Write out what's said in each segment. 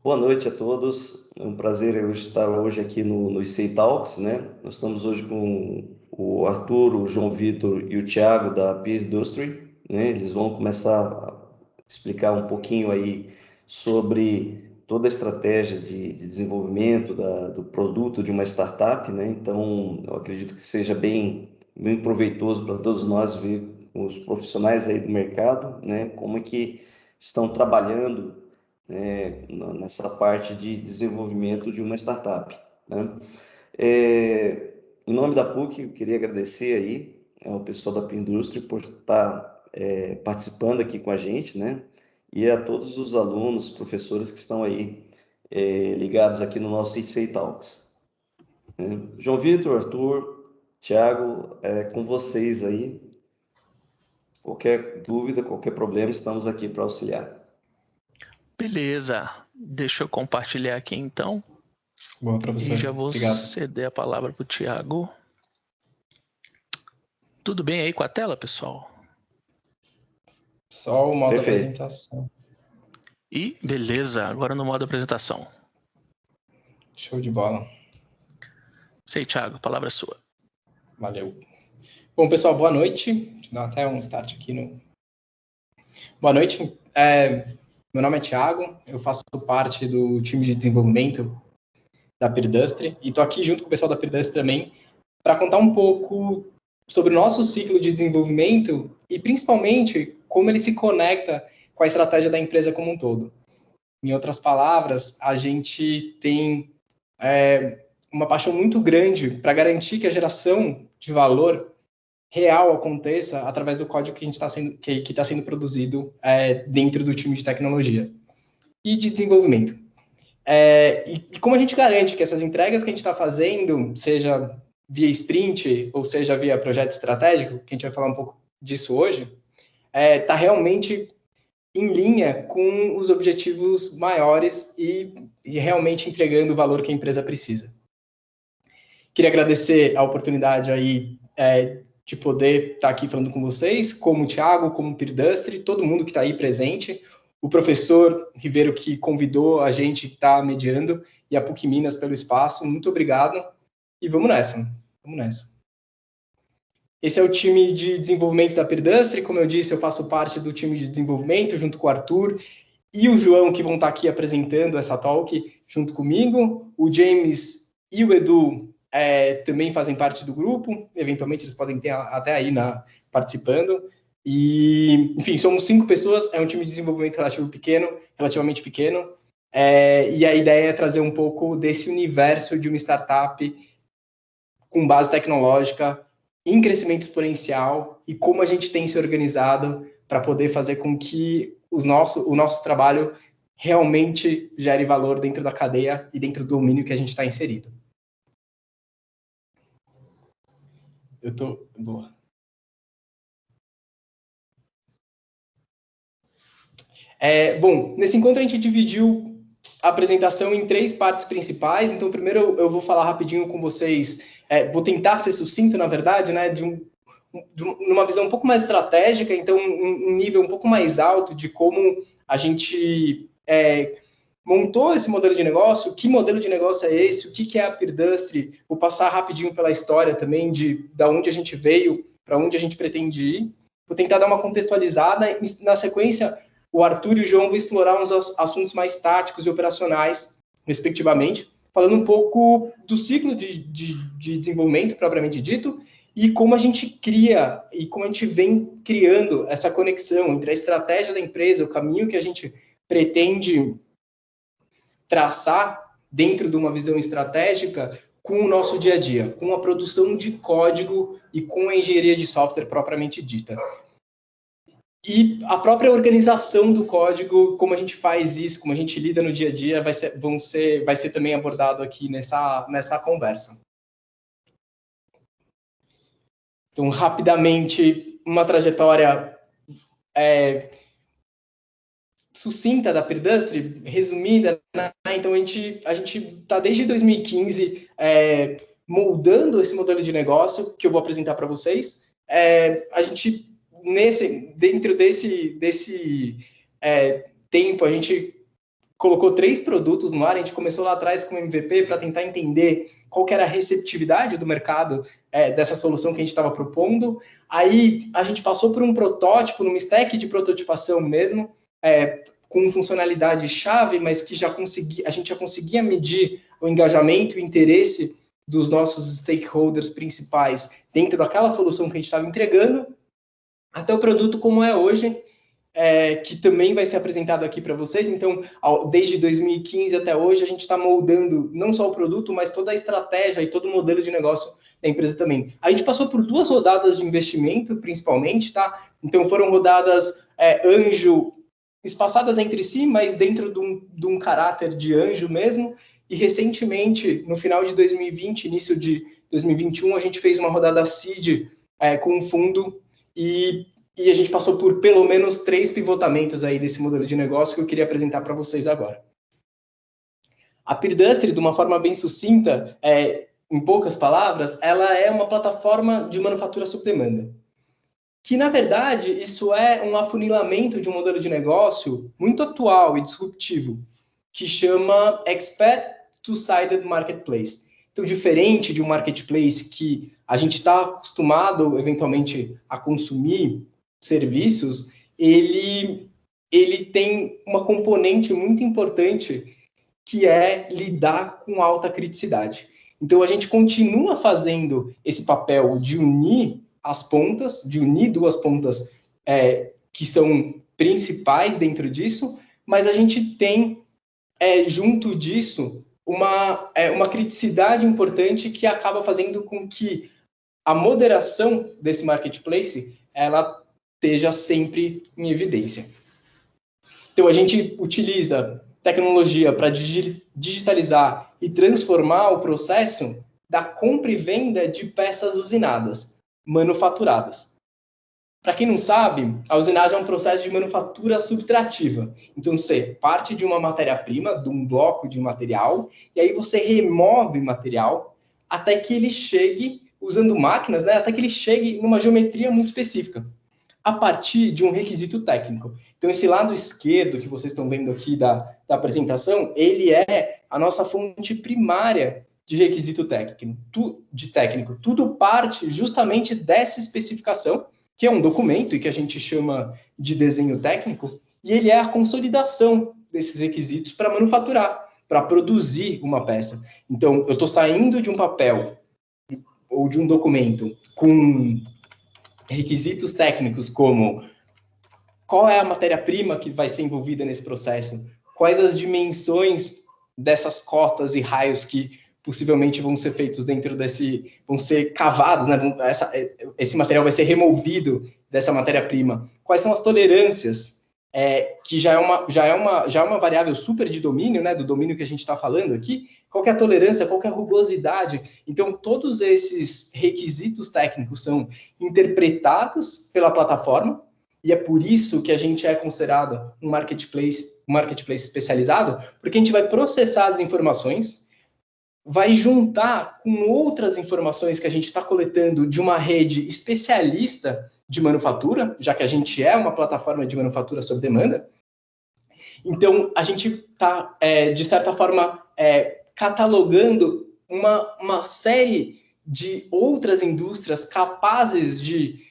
Boa noite a todos. É um prazer eu estar hoje aqui no IC Talks, né? Nós estamos hoje com o Arthur, o João Vitor e o Thiago da Peer Industry, né? Eles vão começar a explicar um pouquinho aí sobre toda a estratégia de desenvolvimento do produto de uma startup, né? Então, eu acredito que seja bem proveitoso para todos nós ver os profissionais aí do mercado, né? Como é que estão trabalhando, né, nessa parte de desenvolvimento de uma startup, né? Em nome da PUC, eu queria agradecer aí ao pessoal da Pindustry por estar participando aqui com a gente, né? E a todos os alunos, professores que estão aí ligados aqui no nosso IC Talks, né? João Vitor, Arthur, Thiago, com vocês aí. Qualquer dúvida, qualquer problema, estamos aqui para auxiliar. Beleza, deixa eu compartilhar aqui então. Bom, professor. E já vou Obrigado. ceder a palavra para o Thiago. Tudo bem aí com a tela, pessoal? Só o modo Perfeito. apresentação. E beleza, agora no modo apresentação. Show de bola. Sei, Thiago, a palavra é sua. Valeu. Bom, pessoal, boa noite. Deixa eu dar até um start aqui no... Boa noite. Meu nome é Thiago, eu faço parte do time de desenvolvimento da Peerdustry e estou aqui junto com o pessoal da Peerdustry também para contar um pouco sobre o nosso ciclo de desenvolvimento e principalmente como ele se conecta com a estratégia da empresa como um todo. Em outras palavras, a gente tem uma paixão muito grande para garantir que a geração de valor real aconteça através do código que está sendo produzido dentro do time de tecnologia e de desenvolvimento. E como a gente garante que essas entregas que a gente está fazendo, seja via sprint ou seja via projeto estratégico, que a gente vai falar um pouco disso hoje, está realmente em linha com os objetivos maiores e realmente entregando o valor que a empresa precisa. Queria agradecer a oportunidade aí de poder estar aqui falando com vocês, como o Thiago, como o Peerdustry, todo mundo que está aí presente, o professor Ribeiro que convidou a gente que está mediando e a PUC Minas pelo espaço, muito obrigado e vamos nessa. Esse é o time de desenvolvimento da Peerdustry, como eu disse, eu faço parte do time de desenvolvimento junto com o Arthur e o João que vão estar aqui apresentando essa talk junto comigo, o James e o Edu também fazem parte do grupo, eventualmente eles podem ter até aí participando, e, enfim, somos 5 pessoas, é um time de desenvolvimento relativamente pequeno, e a ideia é trazer um pouco desse universo de uma startup com base tecnológica, em crescimento exponencial, e como a gente tem se organizado para poder fazer com que o nosso trabalho realmente gere valor dentro da cadeia e dentro do domínio que a gente está inserido. Boa. Bom, nesse encontro a gente dividiu a apresentação em 3 partes principais. Então, primeiro eu vou falar rapidinho com vocês, vou tentar ser sucinto, na verdade, né, numa visão um pouco mais estratégica, então um nível um pouco mais alto de como a gente montou esse modelo de negócio, que modelo de negócio é esse, o que é a Peerdustry, vou passar rapidinho pela história também da onde a gente veio, para onde a gente pretende ir, vou tentar dar uma contextualizada, e na sequência o Arthur e o João vão explorar uns assuntos mais táticos e operacionais, respectivamente, falando um pouco do ciclo de desenvolvimento propriamente dito, e como a gente cria, e como a gente vem criando essa conexão entre a estratégia da empresa, o caminho que a gente pretende traçar dentro de uma visão estratégica com o nosso dia a dia, com a produção de código e com a engenharia de software propriamente dita. E a própria organização do código, como a gente faz isso, como a gente lida no dia a dia, vai ser também abordado aqui nessa conversa. Então, rapidamente, uma trajetória sucinta da Peerdustry, resumida, né? Então a gente está desde 2015 moldando esse modelo de negócio que eu vou apresentar para vocês. A gente dentro desse tempo a gente colocou 3 produtos no ar, a gente começou lá atrás com o MVP para tentar entender qual que era a receptividade do mercado dessa solução que a gente estava propondo. Aí a gente passou por um protótipo, numa stack de prototipação mesmo, com funcionalidade-chave, mas que a gente já conseguia medir o engajamento e o interesse dos nossos stakeholders principais dentro daquela solução que a gente estava entregando, até o produto como é hoje, que também vai ser apresentado aqui para vocês. Então, desde 2015 até hoje, a gente está moldando não só o produto, mas toda a estratégia e todo o modelo de negócio da empresa também. A gente passou por 2 rodadas de investimento, principalmente, tá? Então, foram rodadas anjo, espaçadas entre si, mas dentro de um caráter de anjo mesmo. E, recentemente, no final de 2020, início de 2021, a gente fez uma rodada seed com um fundo e a gente passou por pelo menos 3 pivotamentos aí desse modelo de negócio que eu queria apresentar para vocês agora. A Peerdustry, de uma forma bem sucinta, em poucas palavras, ela é uma plataforma de manufatura sob demanda. Que, na verdade, isso é um afunilamento de um modelo de negócio muito atual e disruptivo, que chama Expert Two-Sided Marketplace. Então, diferente de um marketplace que a gente está acostumado, eventualmente, a consumir serviços, ele tem uma componente muito importante que é lidar com alta criticidade. Então, a gente continua fazendo esse papel de unir as pontas, de unir 2 pontas que são principais dentro disso, mas a gente tem, junto disso, uma criticidade importante que acaba fazendo com que a moderação desse marketplace, ela esteja sempre em evidência. Então, a gente utiliza tecnologia para digitalizar e transformar o processo da compra e venda de peças usinadas, manufaturadas. Para quem não sabe, a usinagem é um processo de manufatura subtrativa. Então, você parte de uma matéria-prima, de um bloco de material, e aí você remove material até que ele chegue, usando máquinas, até que ele chegue numa geometria muito específica, a partir de um requisito técnico. Então, esse lado esquerdo que vocês estão vendo aqui da apresentação, ele é a nossa fonte primária de requisito técnico. Tudo parte justamente dessa especificação, que é um documento e que a gente chama de desenho técnico, e ele é a consolidação desses requisitos para manufaturar, para produzir uma peça. Então, eu estou saindo de um papel ou de um documento com requisitos técnicos como qual é a matéria-prima que vai ser envolvida nesse processo, quais as dimensões dessas cotas e raios que possivelmente vão ser feitos dentro vão ser cavados, né? Esse material vai ser removido dessa matéria-prima. Quais são as tolerâncias, que já é uma variável super de domínio, né? Do domínio que a gente está falando aqui. Qual que é a tolerância, qual que é a rugosidade? Então, todos esses requisitos técnicos são interpretados pela plataforma, e é por isso que a gente é considerado um marketplace especializado, porque a gente vai processar as informações, vai juntar com outras informações que a gente está coletando de uma rede especialista de manufatura, já que a gente é uma plataforma de manufatura sob demanda. Então, a gente está, de certa forma, catalogando uma série de outras indústrias capazes de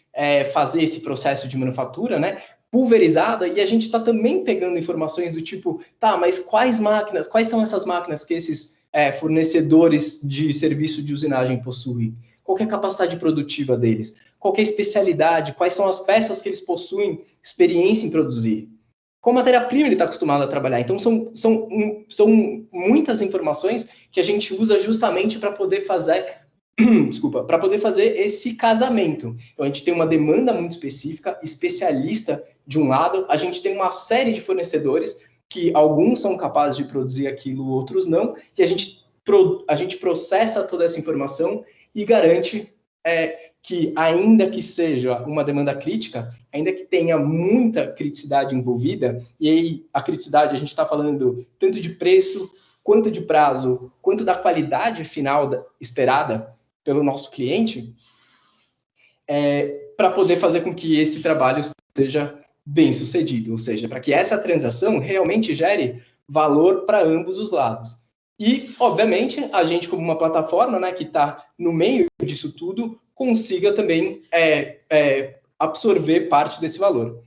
fazer esse processo de manufatura, né, pulverizada, e a gente está também pegando informações do tipo, mas quais são essas máquinas que esses fornecedores de serviço de usinagem possuem? Qual que é a capacidade produtiva deles? Qual que é a especialidade? Quais são as peças que eles possuem experiência em produzir? Qual matéria-prima ele está acostumado a trabalhar? Então, são muitas informações que a gente usa justamente para poder fazer esse casamento. Então, a gente tem uma demanda muito específica, especialista de um lado, a gente tem uma série de fornecedores que alguns são capazes de produzir aquilo, outros não, e a gente processa toda essa informação e garante que, ainda que seja uma demanda crítica, ainda que tenha muita criticidade envolvida, e aí a criticidade a gente está falando tanto de preço, quanto de prazo, quanto da qualidade final esperada pelo nosso cliente, para poder fazer com que esse trabalho seja bem sucedido, ou seja, para que essa transação realmente gere valor para ambos os lados. E, obviamente, a gente, como uma plataforma, né, que está no meio disso tudo, consiga também absorver parte desse valor.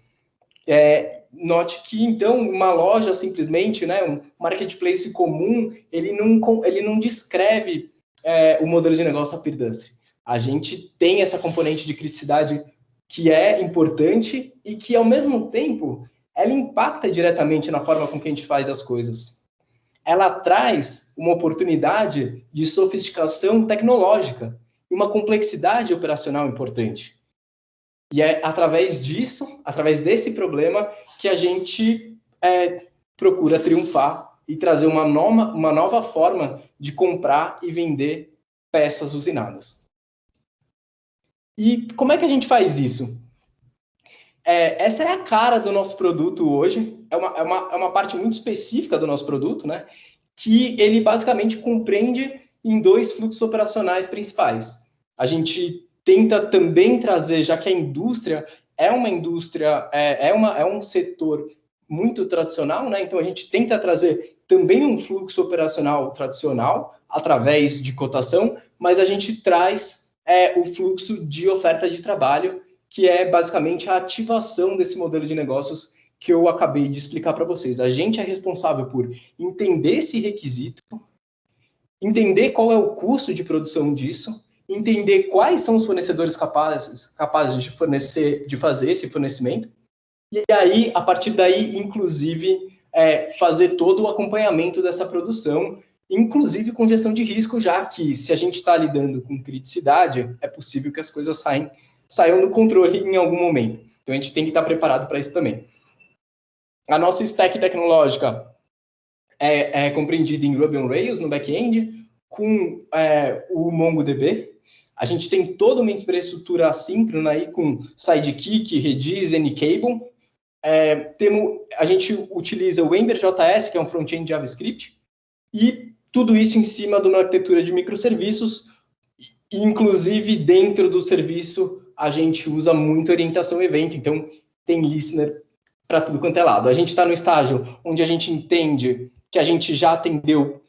Note que, então, uma loja simplesmente, né, um marketplace comum, ele não descreve o modelo de negócio da Peerdustry. A gente tem essa componente de criticidade que é importante e que, ao mesmo tempo, ela impacta diretamente na forma com que a gente faz as coisas. Ela traz uma oportunidade de sofisticação tecnológica e uma complexidade operacional importante. E é através disso, através desse problema, que a gente procura triunfar e trazer uma nova forma de comprar e vender peças usinadas. E como é que a gente faz isso? Essa é a cara do nosso produto hoje, é uma parte muito específica do nosso produto, né? Que ele basicamente compreende em 2 fluxos operacionais principais. A gente tenta também trazer, já que a indústria é um setor muito tradicional, né? Então a gente tenta trazer também um fluxo operacional tradicional através de cotação, mas a gente traz o fluxo de oferta de trabalho, que é basicamente a ativação desse modelo de negócios que eu acabei de explicar para vocês. A gente é responsável por entender esse requisito, entender qual é o custo de produção disso, entender quais são os fornecedores capazes de fazer esse fornecimento, e aí, a partir daí, inclusive, fazer todo o acompanhamento dessa produção, inclusive com gestão de risco, já que se a gente está lidando com criticidade, é possível que as coisas saiam do controle em algum momento. Então, a gente tem que estar preparado para isso também. A nossa stack tecnológica é compreendida em Ruby on Rails, no back-end, com o MongoDB. A gente tem toda uma infraestrutura assíncrona aí com Sidekick, Redis, Anycable. A gente utiliza o Ember.js, que é um front-end JavaScript, e tudo isso em cima de uma arquitetura de microserviços. Inclusive, dentro do serviço, a gente usa muito orientação evento, então tem listener para tudo quanto é lado. A gente está no estágio onde a gente entende que a gente já atendeu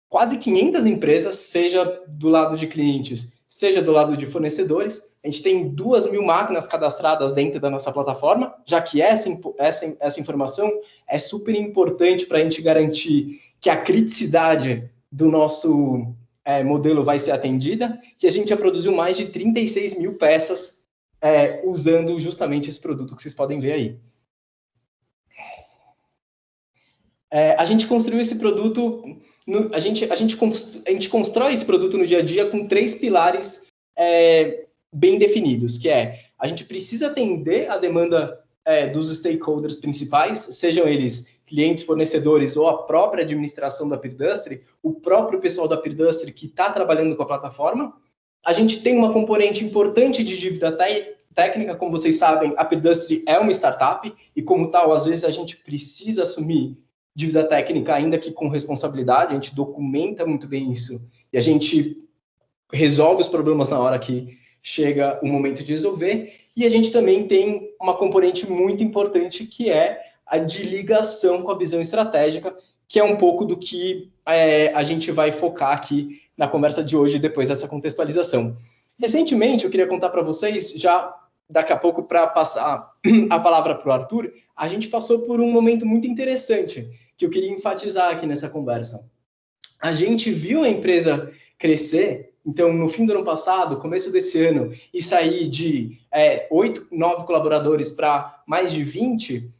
quase 500 empresas, seja do lado de clientes, seja do lado de fornecedores. A gente tem 2.000 máquinas cadastradas dentro da nossa plataforma, já que essa informação é super importante para a gente garantir que a criticidade do nosso modelo vai ser atendida, que a gente já produziu mais de 36.000 peças usando justamente esse produto que vocês podem ver aí. A gente construiu esse produto, a gente constrói esse produto no dia a dia com 3 pilares bem definidos, que a gente precisa atender a demanda dos stakeholders principais, sejam eles clientes, fornecedores ou a própria administração da Peerdustry, o próprio pessoal da Peerdustry que está trabalhando com a plataforma. A gente tem uma componente importante de dívida técnica, como vocês sabem, a Peerdustry é uma startup e, como tal, às vezes a gente precisa assumir dívida técnica, ainda que com responsabilidade, a gente documenta muito bem isso e a gente resolve os problemas na hora que chega o momento de resolver. E a gente também tem uma componente muito importante que é a de ligação com a visão estratégica, que é um pouco do que a gente vai focar aqui na conversa de hoje, depois dessa contextualização. Recentemente, eu queria contar para vocês, já daqui a pouco para passar a palavra para o Arthur, a gente passou por um momento muito interessante, que eu queria enfatizar aqui nessa conversa. A gente viu a empresa crescer, então, no fim do ano passado, começo desse ano, e sair de 8, 9 colaboradores para mais de 20,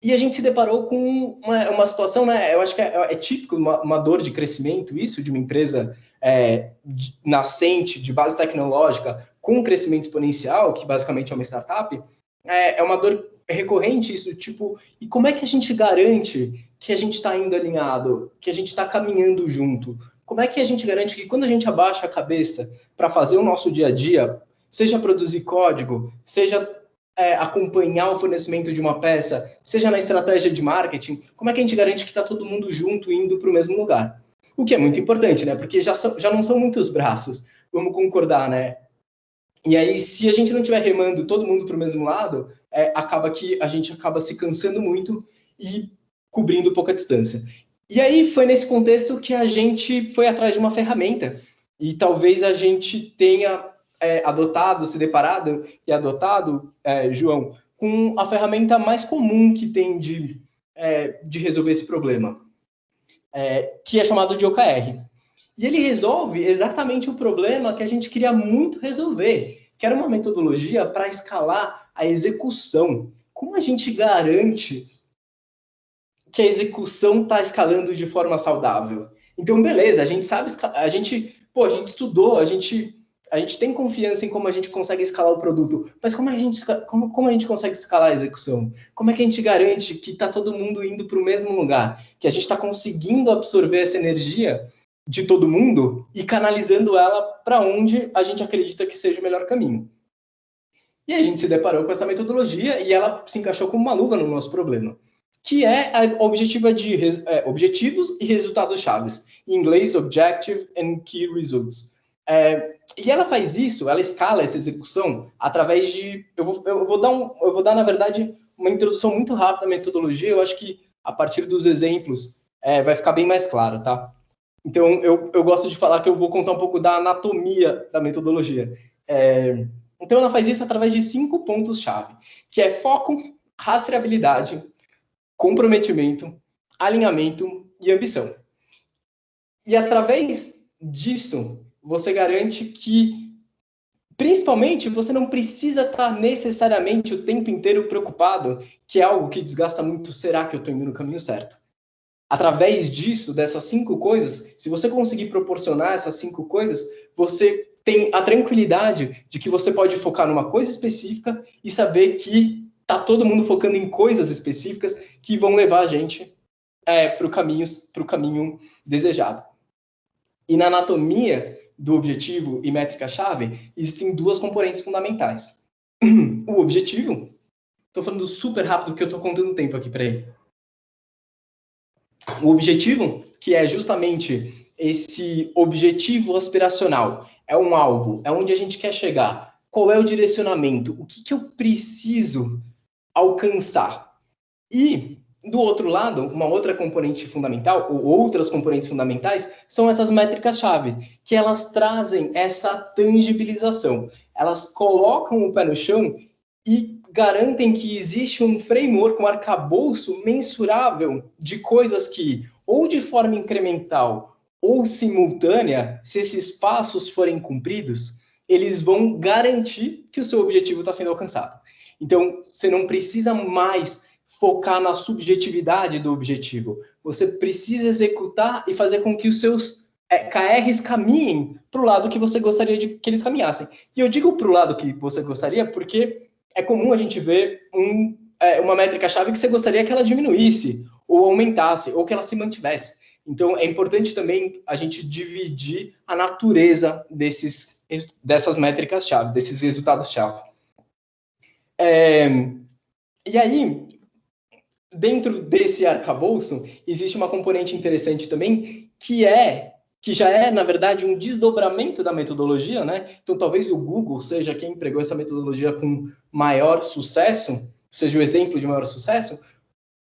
e a gente se deparou com uma situação, né? Eu acho que é típico, uma dor de crescimento, isso, de uma empresa nascente, de base tecnológica, com crescimento exponencial, que basicamente é uma startup, é uma dor recorrente isso, tipo, e como é que a gente garante que a gente está indo alinhado, que a gente está caminhando junto? Como é que a gente garante que quando a gente abaixa a cabeça para fazer o nosso dia a dia, seja produzir código, seja acompanhar o fornecimento de uma peça, seja na estratégia de marketing, como é que a gente garante que está todo mundo junto indo para o mesmo lugar? O que é muito importante, né? Porque já não são muitos braços, vamos concordar, né? E aí, se a gente não estiver remando todo mundo para o mesmo lado, acaba que a gente acaba se cansando muito e cobrindo pouca distância. E aí foi nesse contexto que a gente foi atrás de uma ferramenta e talvez a gente tenha adotado, se deparado e adotado, João, com a ferramenta mais comum que tem de resolver esse problema, que é chamado de OKR. E ele resolve exatamente o problema que a gente queria muito resolver, que era uma metodologia para escalar a execução. Como a gente garante que a execução está escalando de forma saudável? Então, beleza, a gente sabe, a gente estudou, a gente tem confiança em como a gente consegue escalar o produto, mas como a gente consegue escalar a execução? Como é que a gente garante que está todo mundo indo para o mesmo lugar? Que a gente está conseguindo absorver essa energia de todo mundo e canalizando ela para onde a gente acredita que seja o melhor caminho. E a gente se deparou com essa metodologia e ela se encaixou como uma luva no nosso problema, que é a objetiva de objetivos e resultados chaves. Em inglês, Objective and Key Results. E ela faz isso, ela escala essa execução através de... Eu vou dar, na verdade, uma introdução muito rápida à metodologia. Eu acho que, a partir dos exemplos, vai ficar bem mais claro, tá? Então, eu gosto de falar que eu vou contar um pouco da anatomia da metodologia. Então, ela faz isso através de 5 pontos-chave, que é foco, rastreabilidade, comprometimento, alinhamento e ambição. E através disso, você garante que, principalmente, você não precisa estar necessariamente o tempo inteiro preocupado, que é algo que desgasta muito. Será que eu estou indo no caminho certo? Através disso, dessas 5 coisas, se você conseguir proporcionar essas 5 coisas, você tem a tranquilidade de que você pode focar numa coisa específica e saber que tá todo mundo focando em coisas específicas que vão levar a gente para o caminho desejado. E na anatomia do objetivo e métrica-chave, existem 2 componentes fundamentais. O objetivo, estou falando super rápido porque eu estou contando o tempo aqui para ele. O objetivo, que é justamente esse objetivo aspiracional, é um alvo, é onde a gente quer chegar. Qual é o direcionamento? O que eu preciso alcançar? E, do outro lado, uma outra componente fundamental, ou outras componentes fundamentais, são essas métricas-chave, que elas trazem essa tangibilização. Elas colocam o pé no chão e garantem que existe um framework, um arcabouço mensurável de coisas que, ou de forma incremental ou simultânea, se esses passos forem cumpridos, eles vão garantir que o seu objetivo está sendo alcançado. Então, você não precisa mais focar na subjetividade do objetivo. Você precisa executar e fazer com que os seus KRs caminhem para o lado que você gostaria de que eles caminhassem. E eu digo para o lado que você gostaria porque é comum a gente ver uma métrica-chave que você gostaria que ela diminuísse, ou aumentasse, ou que ela se mantivesse. Então, é importante também a gente dividir a natureza dessas métricas-chave, desses resultados-chave. E aí, dentro desse arcabouço, existe uma componente interessante também, que já é, na verdade, um desdobramento da metodologia, né? Então, talvez o Google seja quem empregou essa metodologia com maior sucesso, seja o exemplo de maior sucesso,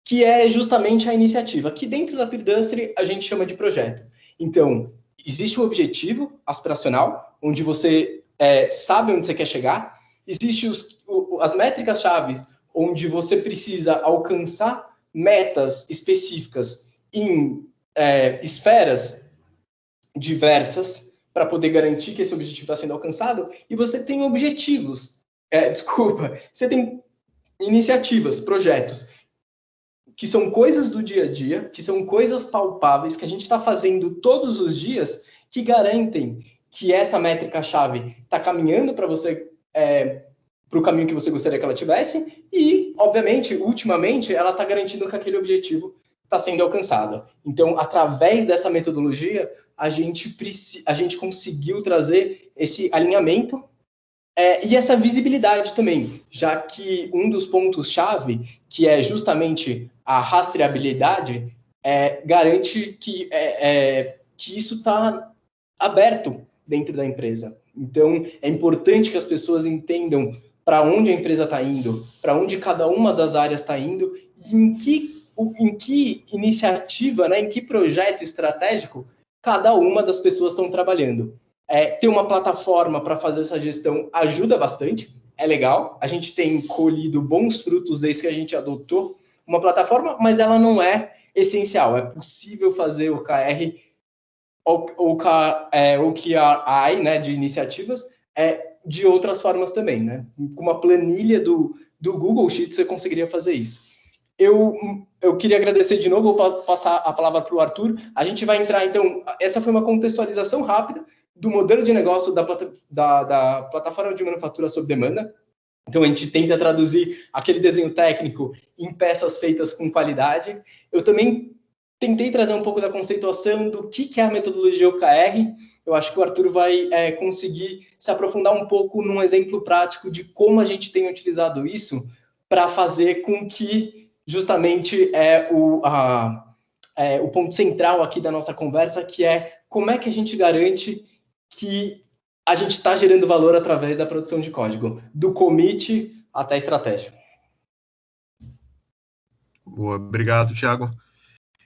que é justamente a iniciativa, que dentro da PeerDustry a gente chama de projeto. Então, existe o objetivo aspiracional, onde você sabe onde você quer chegar, existe as métricas-chave, onde você precisa alcançar metas específicas em esferas diversas para poder garantir que esse objetivo está sendo alcançado, e você tem objetivos, você tem iniciativas, projetos, que são coisas do dia a dia, que são coisas palpáveis, que a gente está fazendo todos os dias, que garantem que essa métrica-chave está caminhando para você, para o caminho que você gostaria que ela tivesse, e, obviamente, ultimamente, ela está garantindo que aquele objetivo está sendo alcançado. Então, através dessa metodologia, a gente conseguiu trazer esse alinhamento e essa visibilidade também, já que um dos pontos-chave, que é justamente a rastreabilidade, garante que isso está aberto dentro da empresa. Então, é importante que as pessoas entendam para onde a empresa está indo, para onde cada uma das áreas está indo, e em que em que iniciativa, né, em que projeto estratégico cada uma das pessoas estão trabalhando. Ter uma plataforma para fazer essa gestão ajuda bastante, é legal. A gente tem colhido bons frutos desde que a gente adotou uma plataforma, mas ela não é essencial. É possível fazer OKR, OKRI, né, de iniciativas, de outras formas também, né? Com uma planilha do Google Sheets você conseguiria fazer isso. Eu queria agradecer de novo, vou passar a palavra para o Arthur. A gente vai entrar, então, essa foi uma contextualização rápida do modelo de negócio da plataforma de manufatura sob demanda. Então, a gente tenta traduzir aquele desenho técnico em peças feitas com qualidade. Eu também tentei trazer um pouco da conceituação do que é a metodologia OKR. Eu acho que o Arthur vai conseguir se aprofundar um pouco num exemplo prático de como a gente tem utilizado isso para fazer com que justamente o ponto central aqui da nossa conversa, que é como é que a gente garante que a gente está gerando valor através da produção de código, do commit até a estratégia. Boa, obrigado, Thiago.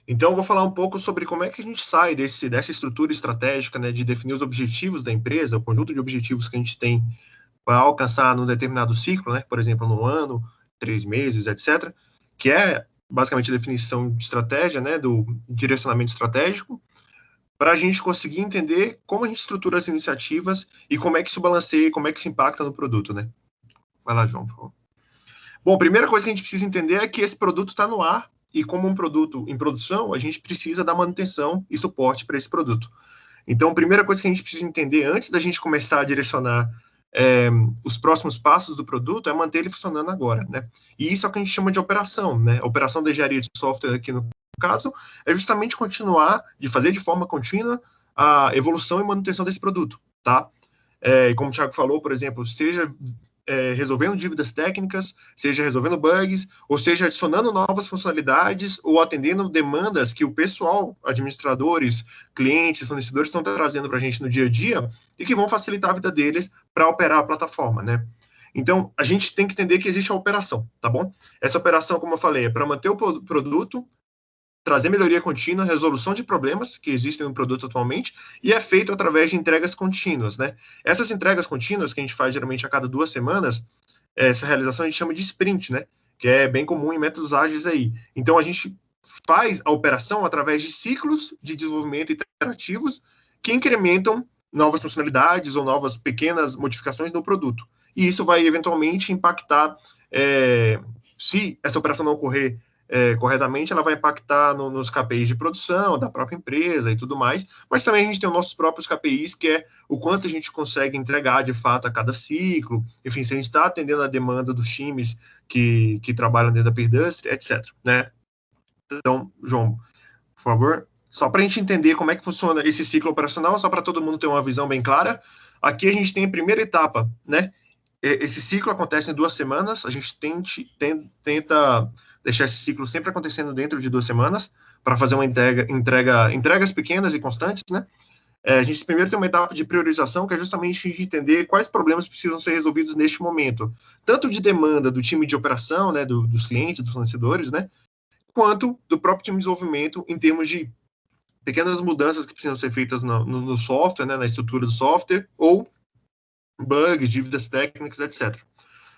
Então, eu vou falar um pouco sobre como é que a gente sai dessa estrutura estratégica, né, de definir os objetivos da empresa, o conjunto de objetivos que a gente tem para alcançar num determinado ciclo, né, por exemplo, num ano, 3 meses, etc., que é basicamente a definição de estratégia, né, do direcionamento estratégico, para a gente conseguir entender como a gente estrutura as iniciativas e como é que isso balanceia, como é que isso impacta no produto, né. Vai lá, João, por favor. Bom, a primeira coisa que a gente precisa entender é que esse produto está no ar, e como um produto em produção, a gente precisa dar manutenção e suporte para esse produto. Então, a primeira coisa que a gente precisa entender antes da gente começar a direcionar os próximos passos do produto é manter ele funcionando agora, né? E isso é o que a gente chama de operação, né? A operação de engenharia de software aqui no caso é justamente continuar de fazer de forma contínua a evolução e manutenção desse produto, tá? E como o Thiago falou, por exemplo, seja resolvendo dívidas técnicas, seja resolvendo bugs, ou seja adicionando novas funcionalidades ou atendendo demandas que o pessoal, administradores, clientes, fornecedores estão trazendo para a gente no dia a dia e que vão facilitar a vida deles para operar a plataforma, né? Então, a gente tem que entender que existe a operação, tá bom? Essa operação, como eu falei, é para manter o produto, trazer melhoria contínua, resolução de problemas que existem no produto atualmente, e é feito através de entregas contínuas, né? Essas entregas contínuas, que a gente faz geralmente a cada 2 semanas, essa realização a gente chama de sprint, né? Que é bem comum em métodos ágeis aí. Então, a gente faz a operação através de ciclos de desenvolvimento iterativos que incrementam novas funcionalidades ou novas pequenas modificações no produto. E isso vai, eventualmente, impactar, se essa operação não ocorrer corretamente, ela vai impactar nos KPIs de produção da própria empresa e tudo mais, mas também a gente tem os nossos próprios KPIs, que é o quanto a gente consegue entregar de fato a cada ciclo, enfim, se a gente está atendendo a demanda dos times que trabalham dentro da Peer Industry, etc, né? Então, João, por favor, só para a gente entender como é que funciona esse ciclo operacional, só para todo mundo ter uma visão bem clara, aqui a gente tem a primeira etapa, né? Esse ciclo acontece em 2 semanas, a gente tenta deixar esse ciclo sempre acontecendo dentro de 2 semanas, para fazer uma entregas pequenas e constantes, né? A gente primeiro tem uma etapa de priorização, que é justamente a gente entender quais problemas precisam ser resolvidos neste momento, tanto de demanda do time de operação, né, dos clientes, dos fornecedores, né, quanto do próprio time de desenvolvimento, em termos de pequenas mudanças que precisam ser feitas no software, né, na estrutura do software, ou bugs, dívidas técnicas, etc.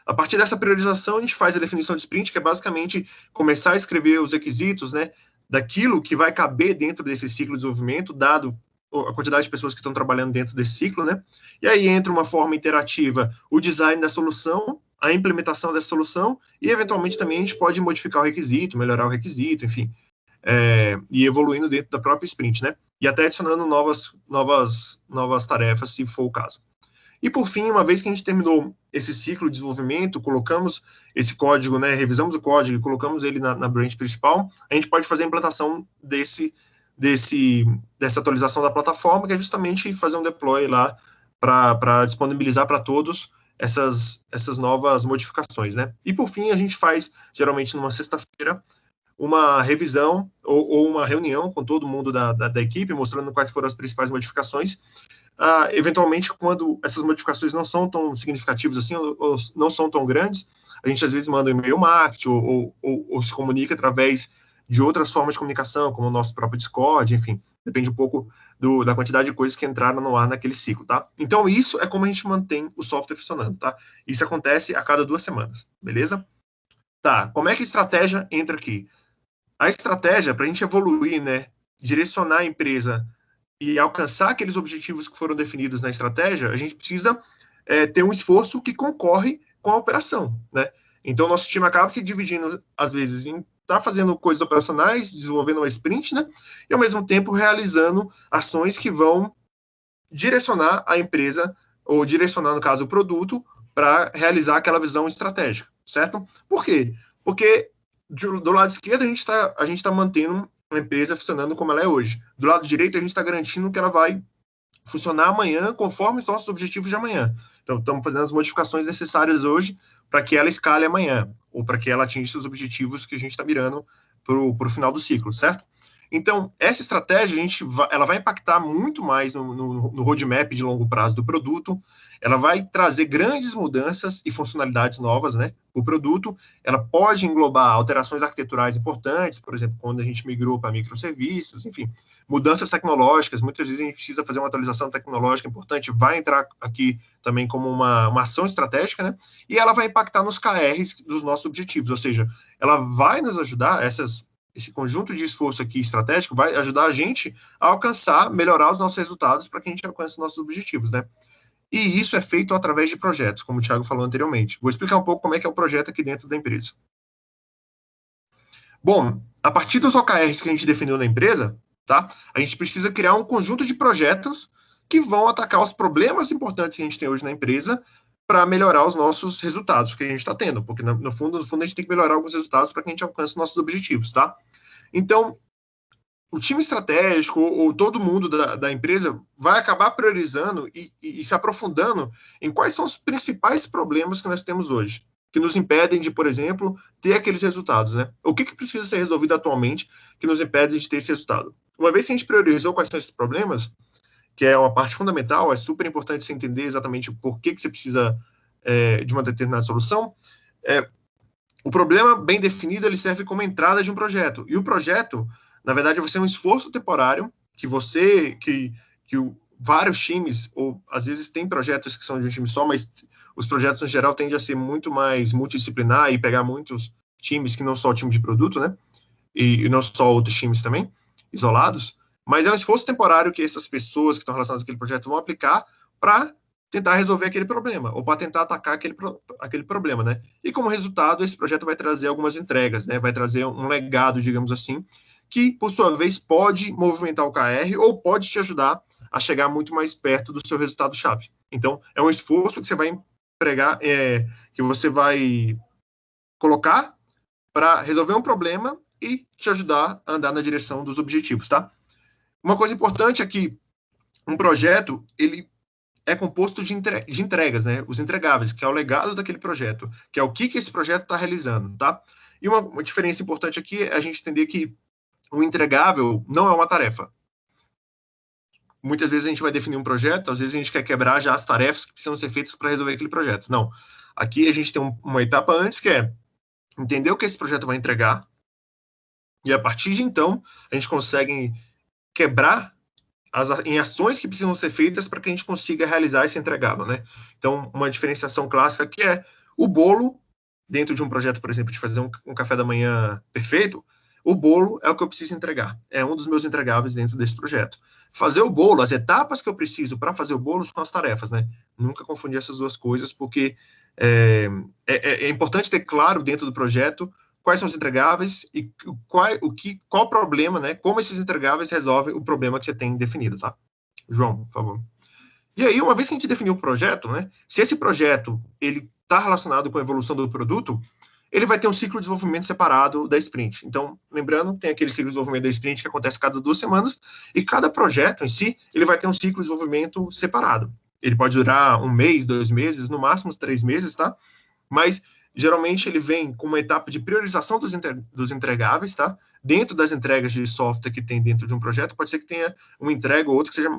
A partir dessa priorização, a gente faz a definição de sprint, que é basicamente começar a escrever os requisitos, né, daquilo que vai caber dentro desse ciclo de desenvolvimento, dado a quantidade de pessoas que estão trabalhando dentro desse ciclo, né? E aí entra uma forma interativa, o design da solução, a implementação dessa solução, e eventualmente também a gente pode modificar o requisito, melhorar o requisito, enfim, e evoluindo dentro da própria sprint, né? E até adicionando novas tarefas, se for o caso. E, por fim, uma vez que a gente terminou esse ciclo de desenvolvimento, colocamos esse código, né, revisamos o código e colocamos ele na branch principal, a gente pode fazer a implantação dessa atualização da plataforma, que é justamente fazer um deploy lá para disponibilizar para todos essas novas modificações, né? E, por fim, a gente faz, geralmente, numa sexta-feira, uma revisão ou uma reunião com todo mundo da equipe, mostrando quais foram as principais modificações. Eventualmente, quando essas modificações não são tão significativas assim, ou não são tão grandes, a gente às vezes manda um e-mail marketing ou se comunica através de outras formas de comunicação, como o nosso próprio Discord, enfim, depende um pouco da quantidade de coisas que entraram no ar naquele ciclo, tá? Então, isso é como a gente mantém o software funcionando, tá? Isso acontece a cada 2 semanas, beleza? Tá, como é que a estratégia entra aqui? A estratégia, para a gente evoluir, né, direcionar a empresa e alcançar aqueles objetivos que foram definidos na estratégia, a gente precisa ter um esforço que concorre com a operação, né? Então, nosso time acaba se dividindo, às vezes, em estar fazendo coisas operacionais, desenvolvendo uma sprint, né? E, ao mesmo tempo, realizando ações que vão direcionar a empresa, ou direcionar, no caso, o produto, para realizar aquela visão estratégica, certo? Por quê? Porque do lado esquerdo a gente tá mantendo uma empresa funcionando como ela é hoje. Do lado direito, a gente está garantindo que ela vai funcionar amanhã conforme os nossos objetivos de amanhã. Então, estamos fazendo as modificações necessárias hoje para que ela escale amanhã, ou para que ela atinja os objetivos que a gente está mirando para o final do ciclo, certo? Então, essa estratégia, ela vai impactar muito mais no roadmap de longo prazo do produto, ela vai trazer grandes mudanças e funcionalidades novas, né, para o produto, ela pode englobar alterações arquiteturais importantes, por exemplo, quando a gente migrou para microserviços, enfim, mudanças tecnológicas, muitas vezes a gente precisa fazer uma atualização tecnológica importante, vai entrar aqui também como uma ação estratégica, né, e ela vai impactar nos KRs dos nossos objetivos, ou seja, ela vai nos ajudar, esse conjunto de esforço aqui estratégico vai ajudar a gente a alcançar, melhorar os nossos resultados para que a gente alcance os nossos objetivos, né? E isso é feito através de projetos, como o Thiago falou anteriormente. Vou explicar um pouco como é que é o projeto aqui dentro da empresa. Bom, a partir dos OKRs que a gente definiu na empresa, tá? A gente precisa criar um conjunto de projetos que vão atacar os problemas importantes que a gente tem hoje na empresa para melhorar os nossos resultados que a gente está tendo, porque no fundo a gente tem que melhorar alguns resultados para que a gente alcance nossos objetivos, tá? Então, o time estratégico ou todo mundo da empresa vai acabar priorizando e se aprofundando em quais são os principais problemas que nós temos hoje, que nos impedem de, por exemplo, ter aqueles resultados, né? O que precisa ser resolvido atualmente que nos impede de ter esse resultado? Uma vez que a gente priorizou quais são esses problemas, que é uma parte fundamental, é super importante você entender exatamente por que você precisa de uma determinada solução. O problema bem definido, ele serve como entrada de um projeto. E o projeto, na verdade, vai ser um esforço temporário que vários times, ou às vezes tem projetos que são de um time só, mas os projetos, no geral, tendem a ser muito mais multidisciplinar e pegar muitos times que não só o time de produto, né? E não só outros times também, isolados. Mas é um esforço temporário que essas pessoas que estão relacionadas àquele projeto vão aplicar para tentar resolver aquele problema, ou para tentar atacar aquele problema, né? E como resultado, esse projeto vai trazer algumas entregas, né? Vai trazer um legado, digamos assim, que, por sua vez, pode movimentar o KR ou pode te ajudar a chegar muito mais perto do seu resultado-chave. Então, é um esforço que você vai empregar, que você vai colocar para resolver um problema e te ajudar a andar na direção dos objetivos, tá? Uma coisa importante é que um projeto, ele é composto de entregas, né? Os entregáveis, que é o legado daquele projeto, que é o que esse projeto está realizando, tá? E uma diferença importante aqui é a gente entender que o entregável não é uma tarefa. Muitas vezes a gente vai definir um projeto, às vezes a gente quer quebrar já as tarefas que precisam ser feitas para resolver aquele projeto. Não. Aqui a gente tem uma etapa antes, que é entender o que esse projeto vai entregar, e a partir de então, a gente consegue quebrar em ações que precisam ser feitas para que a gente consiga realizar esse entregável, né? Então, uma diferenciação clássica que é o bolo, dentro de um projeto, por exemplo, de fazer um café da manhã perfeito, o bolo é o que eu preciso entregar. É um dos meus entregáveis dentro desse projeto. Fazer o bolo, as etapas que eu preciso para fazer o bolo são as tarefas, né? Nunca confundir essas duas coisas, porque é importante ter claro dentro do projeto quais são os entregáveis e qual o problema, né? Como esses entregáveis resolvem o problema que você tem definido, tá? João, por favor. E aí, uma vez que a gente definiu o projeto, né? Se esse projeto ele está relacionado com a evolução do produto, ele vai ter um ciclo de desenvolvimento separado da sprint. Então, lembrando, tem aquele ciclo de desenvolvimento da sprint que acontece cada 2 semanas, e cada projeto em si, ele vai ter um ciclo de desenvolvimento separado. Ele pode durar 1 mês, 2 meses, no máximo 3 meses, tá? Mas geralmente ele vem com uma etapa de priorização dos entregáveis, tá? Dentro das entregas de software que tem dentro de um projeto, pode ser que tenha uma entrega ou outra que seja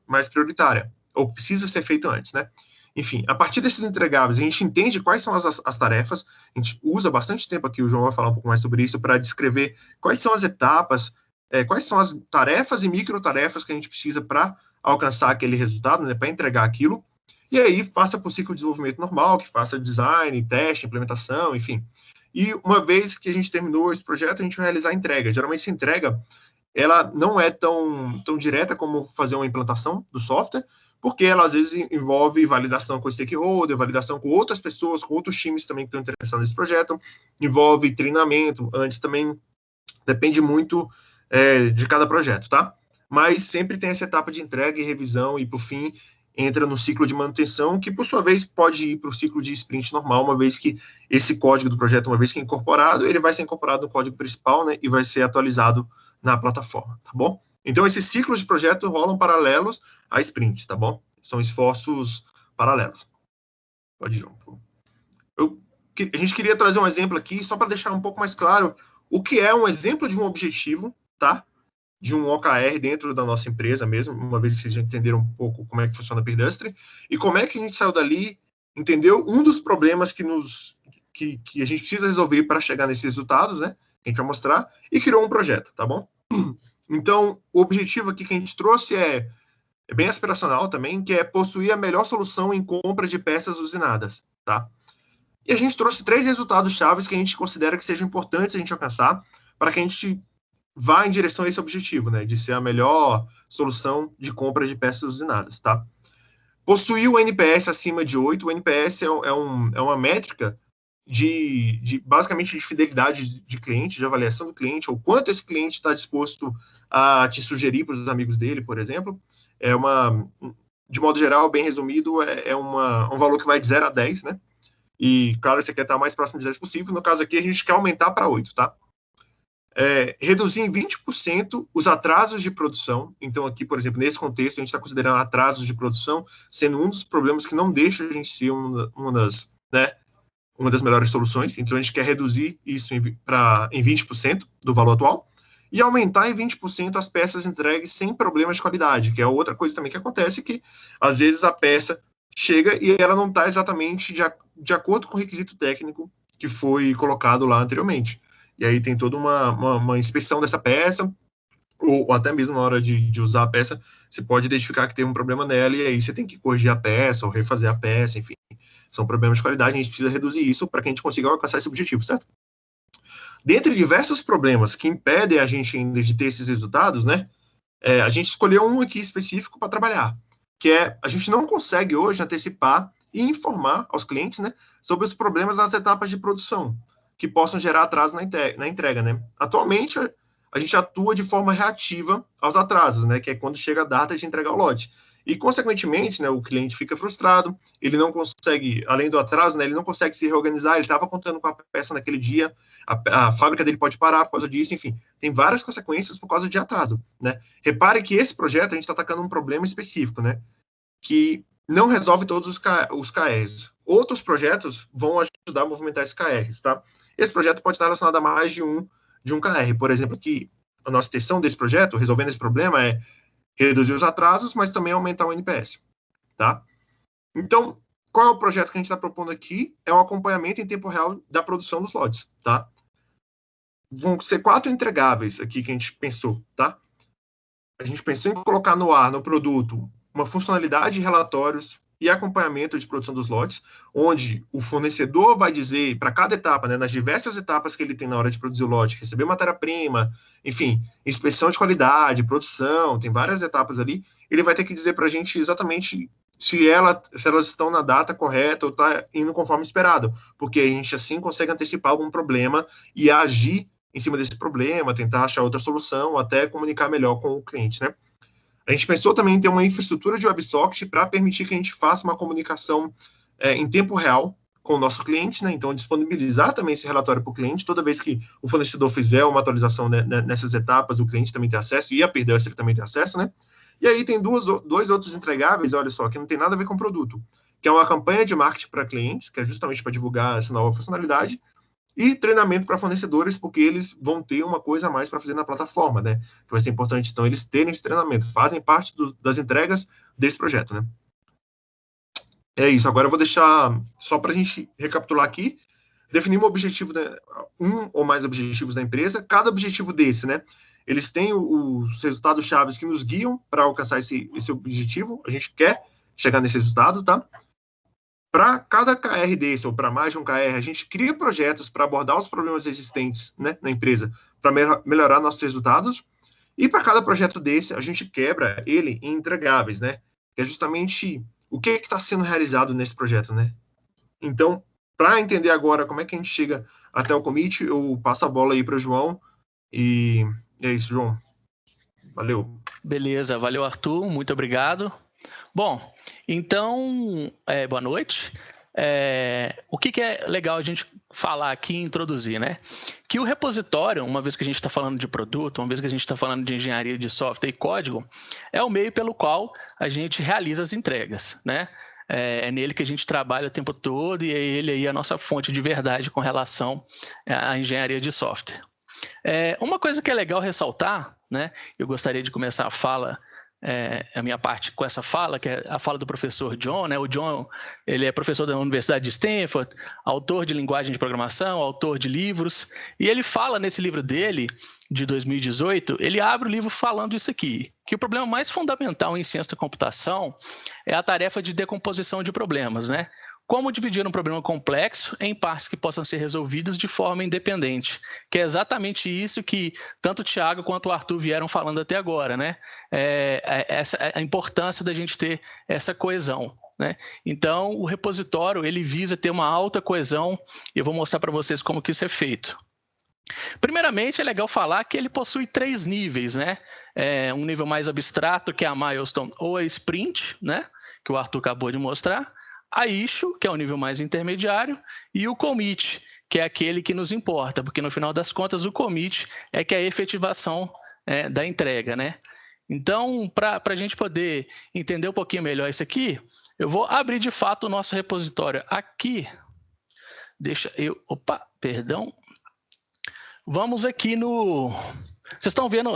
mais prioritária, ou precisa ser feito antes, né? Enfim, a partir desses entregáveis, a gente entende quais são as tarefas, a gente usa bastante tempo aqui, o João vai falar um pouco mais sobre isso, para descrever quais são as etapas, quais são as tarefas e microtarefas que a gente precisa para alcançar aquele resultado, né, para entregar aquilo, e aí faça por ciclo de desenvolvimento normal, que faça design, teste, implementação, enfim. E uma vez que a gente terminou esse projeto, a gente vai realizar a entrega. Geralmente essa entrega, ela não é tão direta como fazer uma implantação do software, porque ela às vezes envolve validação com o stakeholder, validação com outras pessoas, com outros times também que estão interessados nesse projeto, envolve treinamento, antes também depende muito de cada projeto, tá? Mas sempre tem essa etapa de entrega e revisão, e por fim entra no ciclo de manutenção, que por sua vez pode ir para o ciclo de sprint normal, uma vez que esse código do projeto, uma vez que é incorporado, ele vai ser incorporado no código principal, né, e vai ser atualizado na plataforma, tá bom? Então, esses ciclos de projeto rolam paralelos a sprint, tá bom? São esforços paralelos. Pode ir, João. A gente queria trazer um exemplo aqui, só para deixar um pouco mais claro o que é um exemplo de um objetivo, tá? De um OKR dentro da nossa empresa mesmo, uma vez que vocês já entenderam um pouco como é que funciona a Peerdustry, e como é que a gente saiu dali, entendeu um dos problemas que a gente precisa resolver para chegar nesses resultados, né? A gente vai mostrar, e criou um projeto, tá bom? Então, o objetivo aqui que a gente trouxe é bem aspiracional também, que é possuir a melhor solução em compra de peças usinadas, tá? E a gente trouxe 3 resultados chaves que a gente considera que sejam importantes a gente alcançar para que a gente vá em direção a esse objetivo, né, de ser a melhor solução de compra de peças usinadas, tá? Possuir o NPS acima de 8, o NPS é uma métrica basicamente de fidelidade de cliente, de avaliação do cliente, ou quanto esse cliente está disposto a te sugerir para os amigos dele, por exemplo. De modo geral, bem resumido, um valor que vai de 0 a 10, né? E, claro, você quer estar mais próximo de 10 possível. No caso aqui, a gente quer aumentar para 8, tá? Reduzir em 20% os atrasos de produção. Então, aqui, por exemplo, nesse contexto, a gente está considerando atrasos de produção sendo um dos problemas que não deixa a gente ser uma das melhores soluções. Então, a gente quer reduzir isso em 20% do valor atual e aumentar em 20% as peças entregues sem problemas de qualidade, que é outra coisa também que acontece, que às vezes a peça chega e ela não está exatamente de acordo com o requisito técnico que foi colocado lá anteriormente. E aí tem toda uma inspeção dessa peça, ou até mesmo na hora de usar a peça, você pode identificar que tem um problema nela, e aí você tem que corrigir a peça, ou refazer a peça, enfim. São problemas de qualidade, a gente precisa reduzir isso para que a gente consiga alcançar esse objetivo, certo? Dentre diversos problemas que impedem a gente ainda de ter esses resultados, né, a gente escolheu um aqui específico para trabalhar, que é, a gente não consegue hoje antecipar e informar aos clientes, né, sobre os problemas nas etapas de produção, que possam gerar atraso na entrega, né. Atualmente, a gente atua de forma reativa aos atrasos, né, que é quando chega a data de entregar o lote. E, consequentemente, né, o cliente fica frustrado, ele não consegue, além do atraso, né, ele não consegue se reorganizar, ele estava contando com a peça naquele dia, a fábrica dele pode parar por causa disso, enfim, tem várias consequências por causa de atraso, né. Repare que esse projeto, a gente está atacando um problema específico, né, que não resolve todos os KRs. Outros projetos vão ajudar a movimentar esses KRs, tá? Esse projeto pode estar relacionado a mais de um KR. Por exemplo, que a nossa intenção desse projeto, resolvendo esse problema, é reduzir os atrasos, mas também aumentar o NPS, tá? Então, qual é o projeto que a gente está propondo aqui? É o acompanhamento em tempo real da produção dos lotes, tá? Vão ser 4 entregáveis aqui que a gente pensou, tá? A gente pensou em colocar no ar, no produto, uma funcionalidade de relatórios e acompanhamento de produção dos lotes, onde o fornecedor vai dizer para cada etapa, né, nas diversas etapas que ele tem na hora de produzir o lote, receber matéria-prima, enfim, inspeção de qualidade, produção, tem várias etapas ali, ele vai ter que dizer para a gente exatamente se elas estão na data correta ou está indo conforme esperado, porque a gente assim consegue antecipar algum problema e agir em cima desse problema, tentar achar outra solução, ou até comunicar melhor com o cliente, né? A gente pensou também em ter uma infraestrutura de WebSocket para permitir que a gente faça uma comunicação em tempo real com o nosso cliente, né? Então, disponibilizar também esse relatório para o cliente, toda vez que o fornecedor fizer uma atualização, né, nessas etapas, o cliente também tem acesso, e a Peerdustry também tem acesso, né? E aí tem dois outros entregáveis, olha só, que não tem nada a ver com o produto, que é uma campanha de marketing para clientes, que é justamente para divulgar essa nova funcionalidade, e treinamento para fornecedores, porque eles vão ter uma coisa a mais para fazer na plataforma, né? Que vai ser importante, então, eles terem esse treinamento, fazem parte das entregas desse projeto, né? É isso. Agora eu vou deixar, só para a gente recapitular aqui, definir um objetivo, né, um ou mais objetivos da empresa. Cada objetivo desse, né, eles têm os resultados chaves que nos guiam para alcançar esse objetivo. A gente quer chegar nesse resultado, tá? Para cada KR desse, ou para mais de um KR, a gente cria projetos para abordar os problemas existentes, né, na empresa, para melhorar nossos resultados. E para cada projeto desse, a gente quebra ele em entregáveis, né? Que é justamente o que está sendo realizado nesse projeto, né? Então, para entender agora como é que a gente chega até o commit, eu passo a bola aí para o João. E é isso, João. Valeu. Beleza, valeu, Arthur. Muito obrigado. Bom, então, boa noite. O que é legal a gente falar aqui e introduzir, né? Que o repositório, uma vez que a gente está falando de produto, uma vez que a gente está falando de engenharia de software e código, é o meio pelo qual a gente realiza as entregas, né? É nele que a gente trabalha o tempo todo e é ele aí a nossa fonte de verdade com relação à engenharia de software. Uma coisa que é legal ressaltar, né? Eu gostaria de começar a minha parte com essa fala, que é a fala do professor John, né? O John, ele é professor da Universidade de Stanford, autor de linguagem de programação, autor de livros, e ele fala nesse livro dele, de 2018, ele abre o livro falando isso aqui, que o problema mais fundamental em ciência da computação é a tarefa de decomposição de problemas, né? Como dividir um problema complexo em partes que possam ser resolvidas de forma independente, que é exatamente isso que tanto o Thiago quanto o Arthur vieram falando até agora, né? A importância da gente ter essa coesão, né? Então, o repositório, ele visa ter uma alta coesão, e eu vou mostrar para vocês como que isso é feito. Primeiramente, é legal falar que ele possui 3 níveis, né? Um nível mais abstrato, que é a milestone ou a sprint, né? Que o Arthur acabou de mostrar. A issue, que é o nível mais intermediário, e o commit, que é aquele que nos importa, porque no final das contas o commit é que é a efetivação da entrega, né? Então, para a gente poder entender um pouquinho melhor isso aqui, eu vou abrir de fato o nosso repositório aqui. Vamos aqui no... Vocês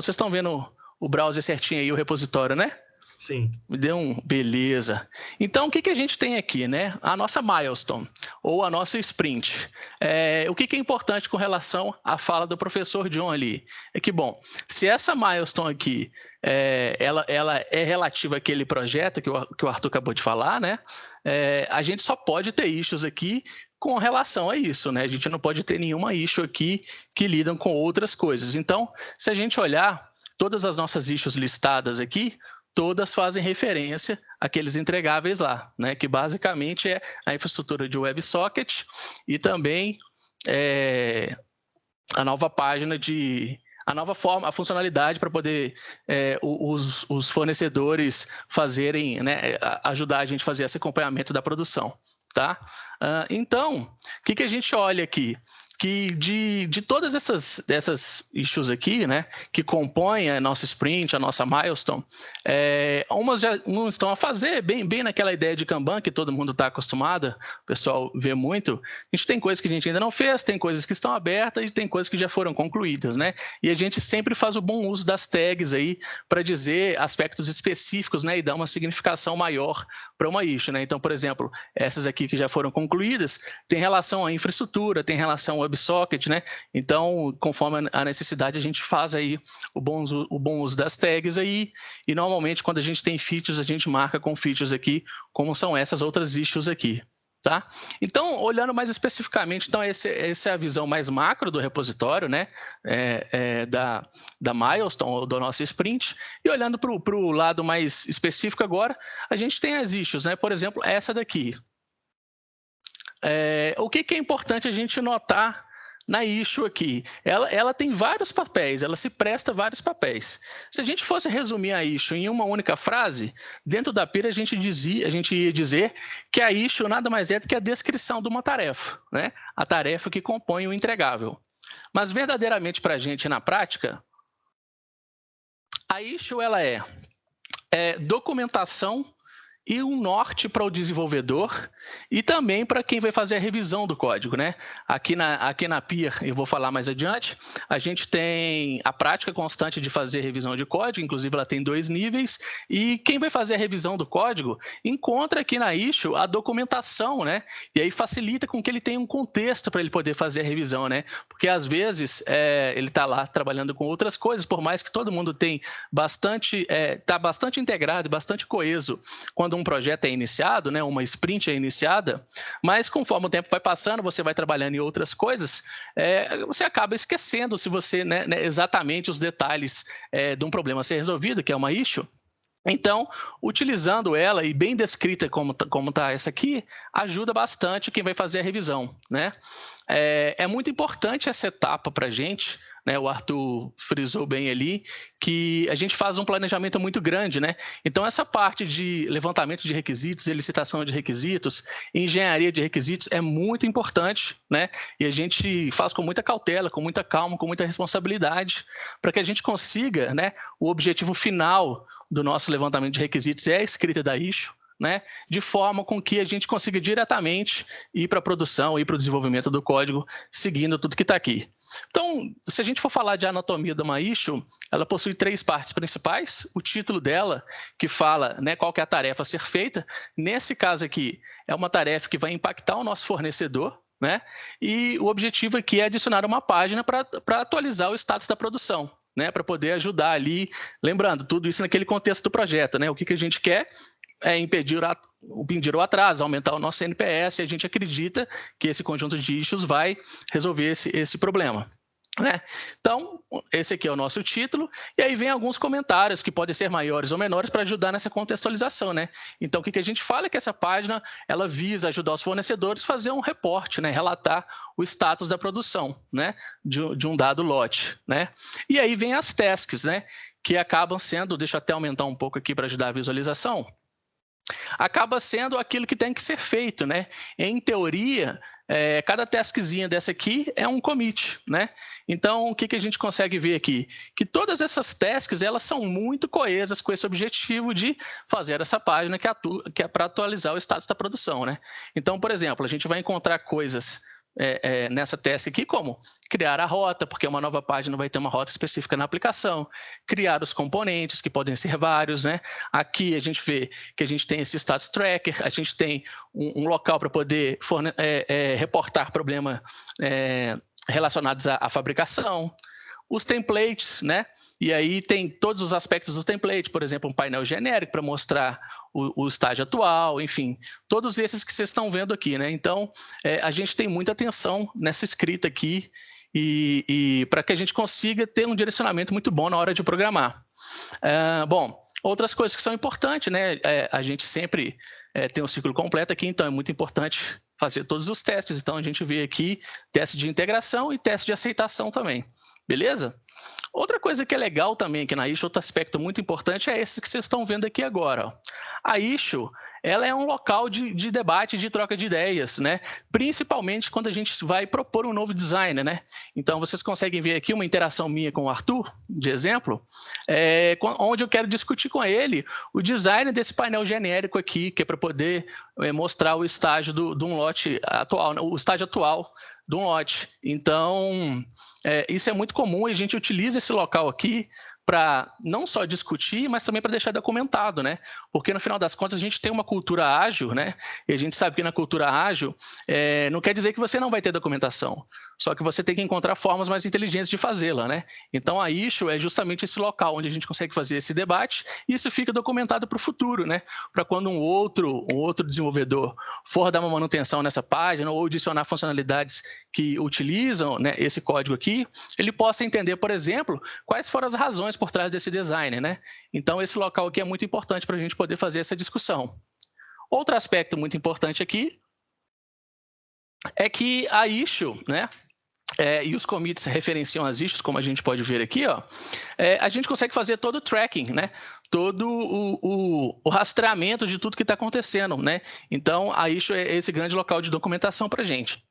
estão vendo o browser certinho aí, o repositório, né? Sim. Me deu um... Beleza. Então, o que a gente tem aqui, né? A nossa milestone, ou a nossa sprint. O que é importante com relação à fala do professor John ali? É que, bom, se essa milestone aqui, ela é relativa àquele projeto que o Arthur acabou de falar, né? A gente só pode ter issues aqui com relação a isso, né? A gente não pode ter nenhuma issue aqui que lidam com outras coisas. Então, se a gente olhar todas as nossas issues listadas aqui, todas fazem referência àqueles entregáveis lá, né? Que basicamente é a infraestrutura de WebSocket e também a nova página a nova forma, a funcionalidade para poder os fornecedores fazerem, né, ajudar a gente a fazer esse acompanhamento da produção, tá? Então, o que a gente olha aqui? Que de todas essas issues aqui, né, que compõem a nossa sprint, a nossa milestone, umas já não estão a fazer, bem naquela ideia de Kanban que todo mundo está acostumado, o pessoal vê muito. A gente tem coisas que a gente ainda não fez, tem coisas que estão abertas e tem coisas que já foram concluídas, né? E a gente sempre faz o bom uso das tags aí para dizer aspectos específicos, né, e dar uma significação maior para uma issue, né? Então, por exemplo, essas aqui que já foram concluídas tem relação à infraestrutura, tem relação ao WebSocket, né? Então, conforme a necessidade, a gente faz aí o bom uso das tags aí, e normalmente quando a gente tem features, a gente marca com features aqui, como são essas outras issues aqui, tá? Então, olhando mais especificamente, então essa é a visão mais macro do repositório, né? Da milestone, ou do nosso sprint, e olhando para o lado mais específico agora, a gente tem as issues, né? Por exemplo, essa daqui. O que é importante a gente notar na issue aqui? Ela tem vários papéis, ela se presta a vários papéis. Se a gente fosse resumir a issue em uma única frase, dentro da PIR a gente ia dizer que a issue nada mais é do que a descrição de uma tarefa, né? A tarefa que compõe o entregável. Mas verdadeiramente para a gente na prática, a issue ela é documentação e um norte para o desenvolvedor e também para quem vai fazer a revisão do código, né? Aqui na Peer, eu vou falar mais adiante, a gente tem a prática constante de fazer revisão de código, inclusive ela tem 2 níveis, e quem vai fazer a revisão do código encontra aqui na issue a documentação, né? E aí facilita com que ele tenha um contexto para ele poder fazer a revisão, né? Porque às vezes ele está lá trabalhando com outras coisas, por mais que todo mundo tem está bastante integrado e bastante coeso quando um projeto é iniciado, né, uma sprint é iniciada, mas conforme o tempo vai passando, você vai trabalhando em outras coisas, você acaba esquecendo se você, né, exatamente os detalhes de um problema a ser resolvido, que é uma issue. Então, utilizando ela e bem descrita como está essa aqui, ajuda bastante quem vai fazer a revisão, né? É muito importante essa etapa para a gente, né? O Arthur frisou bem ali, que a gente faz um planejamento muito grande, né? Então, essa parte de levantamento de requisitos, elicitação de requisitos, engenharia de requisitos é muito importante, né? E a gente faz com muita cautela, com muita calma, com muita responsabilidade, para que a gente consiga, né, o objetivo final do nosso levantamento de requisitos é a escrita da issue, né, de forma com que a gente consiga diretamente ir para a produção, ir para o desenvolvimento do código, seguindo tudo que está aqui. Então, se a gente for falar de anatomia de uma issue, ela possui 3 partes principais, o título dela, que fala, né, qual que é a tarefa a ser feita. Nesse caso aqui, é uma tarefa que vai impactar o nosso fornecedor, né, e o objetivo aqui é adicionar uma página para atualizar o status da produção, né, para poder ajudar ali, lembrando, tudo isso naquele contexto do projeto, né, o que a gente quer é impedir o atraso, aumentar o nosso NPS, e a gente acredita que esse conjunto de issues vai resolver esse problema, né? Então, esse aqui é o nosso título, e aí vem alguns comentários que podem ser maiores ou menores para ajudar nessa contextualização, né? Então, o que a gente fala é que essa página, ela visa ajudar os fornecedores a fazer um reporte, né? Relatar o status da produção, né? De um dado lote, né? E aí vem as tasks, né? Que acabam sendo, deixa eu até aumentar um pouco aqui para ajudar a visualização, acaba sendo aquilo que tem que ser feito, né? Em teoria, cada taskzinha dessa aqui é um commit, né? Então, o que a gente consegue ver aqui? Que todas essas tasks, elas são muito coesas com esse objetivo de fazer essa página que é para atualizar o status da produção, né? Então, por exemplo, a gente vai encontrar coisas nessa task aqui, como criar a rota, porque uma nova página vai ter uma rota específica na aplicação, criar os componentes, que podem ser vários, né? Aqui a gente vê que a gente tem esse status tracker, a gente tem um local para poder reportar problemas relacionados à fabricação, os templates, né? E aí tem todos os aspectos do template, por exemplo, um painel genérico para mostrar o estágio atual, enfim, todos esses que vocês estão vendo aqui, né? Então, a gente tem muita atenção nessa escrita aqui e para que a gente consiga ter um direcionamento muito bom na hora de programar. Bom, outras coisas que são importantes, né? A gente sempre tem um ciclo completo aqui, então é muito importante fazer todos os testes. Então, a gente vê aqui teste de integração e teste de aceitação também. Beleza? Outra coisa que é legal também aqui na issue, outro aspecto muito importante é esse que vocês estão vendo aqui agora. Ó. A issue, ela é um local de debate, de troca de ideias, né? Principalmente quando a gente vai propor um novo design, né? Então, vocês conseguem ver aqui uma interação minha com o Arthur, de exemplo, onde eu quero discutir com ele o design desse painel genérico aqui, que é para poder mostrar o estágio de um lote atual, o estágio atual de um lote. Então, isso é muito comum e a gente utiliza esse local aqui para não só discutir, mas também para deixar documentado, né? Porque no final das contas a gente tem uma cultura ágil, né? E a gente sabe que na cultura ágil não quer dizer que você não vai ter documentação, só que você tem que encontrar formas mais inteligentes de fazê-la, né? Então a issue é justamente esse local onde a gente consegue fazer esse debate e isso fica documentado para o futuro, né? Para quando um outro desenvolvedor for dar uma manutenção nessa página ou adicionar funcionalidades que utilizam, né, esse código aqui, ele possa entender, por exemplo, quais foram as razões por trás desse design, né? Então, esse local aqui é muito importante para a gente poder fazer essa discussão. Outro aspecto muito importante aqui é que a issue, né? E os commits referenciam as issues, como a gente pode ver aqui, ó, a gente consegue fazer todo o tracking, né? Todo o rastreamento de tudo que está acontecendo, né? Então, a issue é esse grande local de documentação para a gente.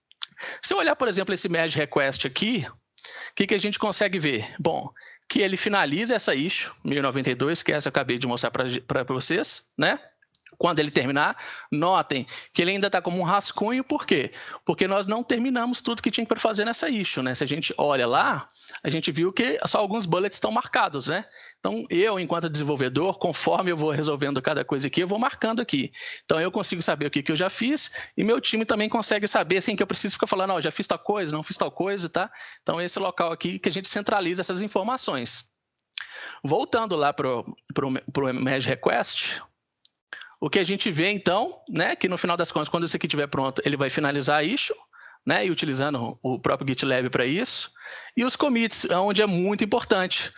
Se eu olhar, por exemplo, esse merge request aqui, o que a gente consegue ver? Bom, que ele finaliza essa issue 1092, que é essa que eu acabei de mostrar para vocês, né? Quando ele terminar, notem que ele ainda está como um rascunho, por quê? Porque nós não terminamos tudo que tinha para fazer nessa issue, né? Se a gente olha lá, a gente viu que só alguns bullets estão marcados, né? Então, eu, enquanto desenvolvedor, conforme eu vou resolvendo cada coisa aqui, eu vou marcando aqui. Então, eu consigo saber o que eu já fiz e meu time também consegue saber, assim, que eu preciso ficar falando, já fiz tal coisa, não fiz tal coisa, tá? Então, esse local aqui que a gente centraliza essas informações. Voltando lá para o merge request, o que a gente vê, então, né, que no final das contas, quando isso aqui estiver pronto, ele vai finalizar a issue, né, e utilizando o próprio GitLab para isso. E os commits, onde é muito importante.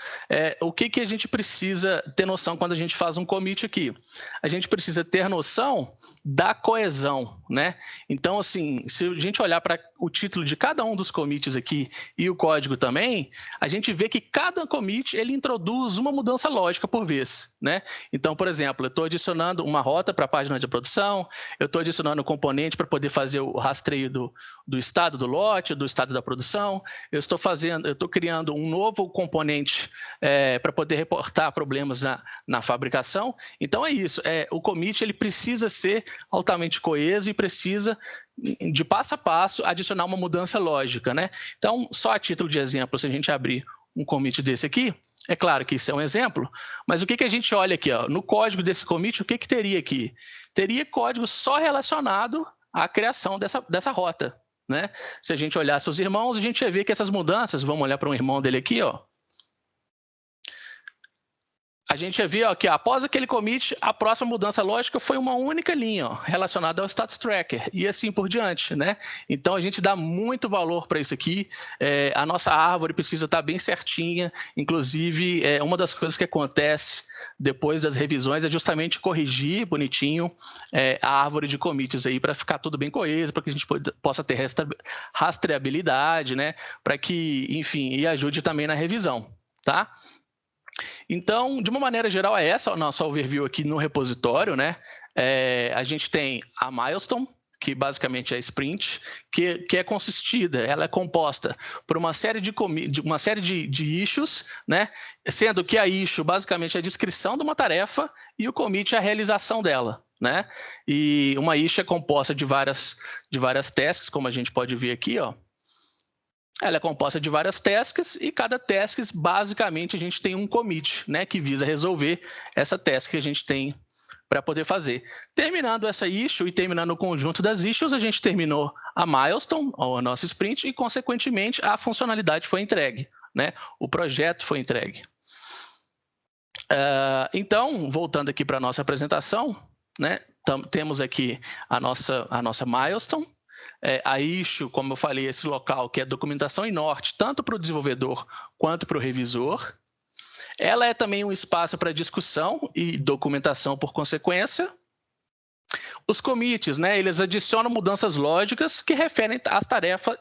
O que a gente precisa ter noção quando a gente faz um commit aqui? A gente precisa ter noção da coesão, né? Então, assim, se a gente olhar para o título de cada um dos commits aqui e o código também, a gente vê que cada commit ele introduz uma mudança lógica por vez, né? Então, por exemplo, eu estou adicionando uma rota para a página de produção, eu estou adicionando um componente para poder fazer o rastreio do estado do lote, do estado da produção, eu estou criando um novo componente para poder reportar problemas na fabricação. Então é isso, o commit ele precisa ser altamente coeso e precisa, de passo a passo, adicionar uma mudança lógica, né? Então, só a título de exemplo, se a gente abrir um commit desse aqui, é claro que isso é um exemplo, mas o que a gente olha aqui, no código desse commit, o que teria aqui? Teria código só relacionado à criação dessa rota, né? Se a gente olhasse os irmãos, a gente ia ver que essas mudanças, vamos olhar para um irmão dele aqui, a gente ia ver que após aquele commit, a próxima mudança lógica foi uma única linha relacionada ao status tracker e assim por diante, né? Então a gente dá muito valor para isso aqui. A nossa árvore precisa estar bem certinha. Inclusive, uma das coisas que acontece depois das revisões é justamente corrigir bonitinho a árvore de commits aí para ficar tudo bem coeso, para que a gente possa ter rastreabilidade, né? Para que, enfim, e ajude também na revisão, tá? Então, de uma maneira geral, essa a nossa overview aqui no repositório, né? A gente tem a milestone, que basicamente é a sprint, que é consistida, ela é composta por uma série de issues, né? Sendo que a issue basicamente é a descrição de uma tarefa e o commit é a realização dela, né? E uma issue é composta de várias tasks, como a gente pode ver aqui, Ela é composta de várias tasks e cada task, basicamente, a gente tem um commit, né, que visa resolver essa task que a gente tem para poder fazer. Terminando essa issue e terminando o conjunto das issues, a gente terminou a milestone, a nossa sprint, e, consequentemente, a funcionalidade foi entregue, né? O projeto foi entregue. Então, voltando aqui para a nossa apresentação, né, temos aqui a nossa milestone, a issue, como eu falei, esse local que é documentação em norte, tanto para o desenvolvedor quanto para o revisor. Ela é também um espaço para discussão e documentação por consequência. Os commits, né, eles adicionam mudanças lógicas que referem às tarefas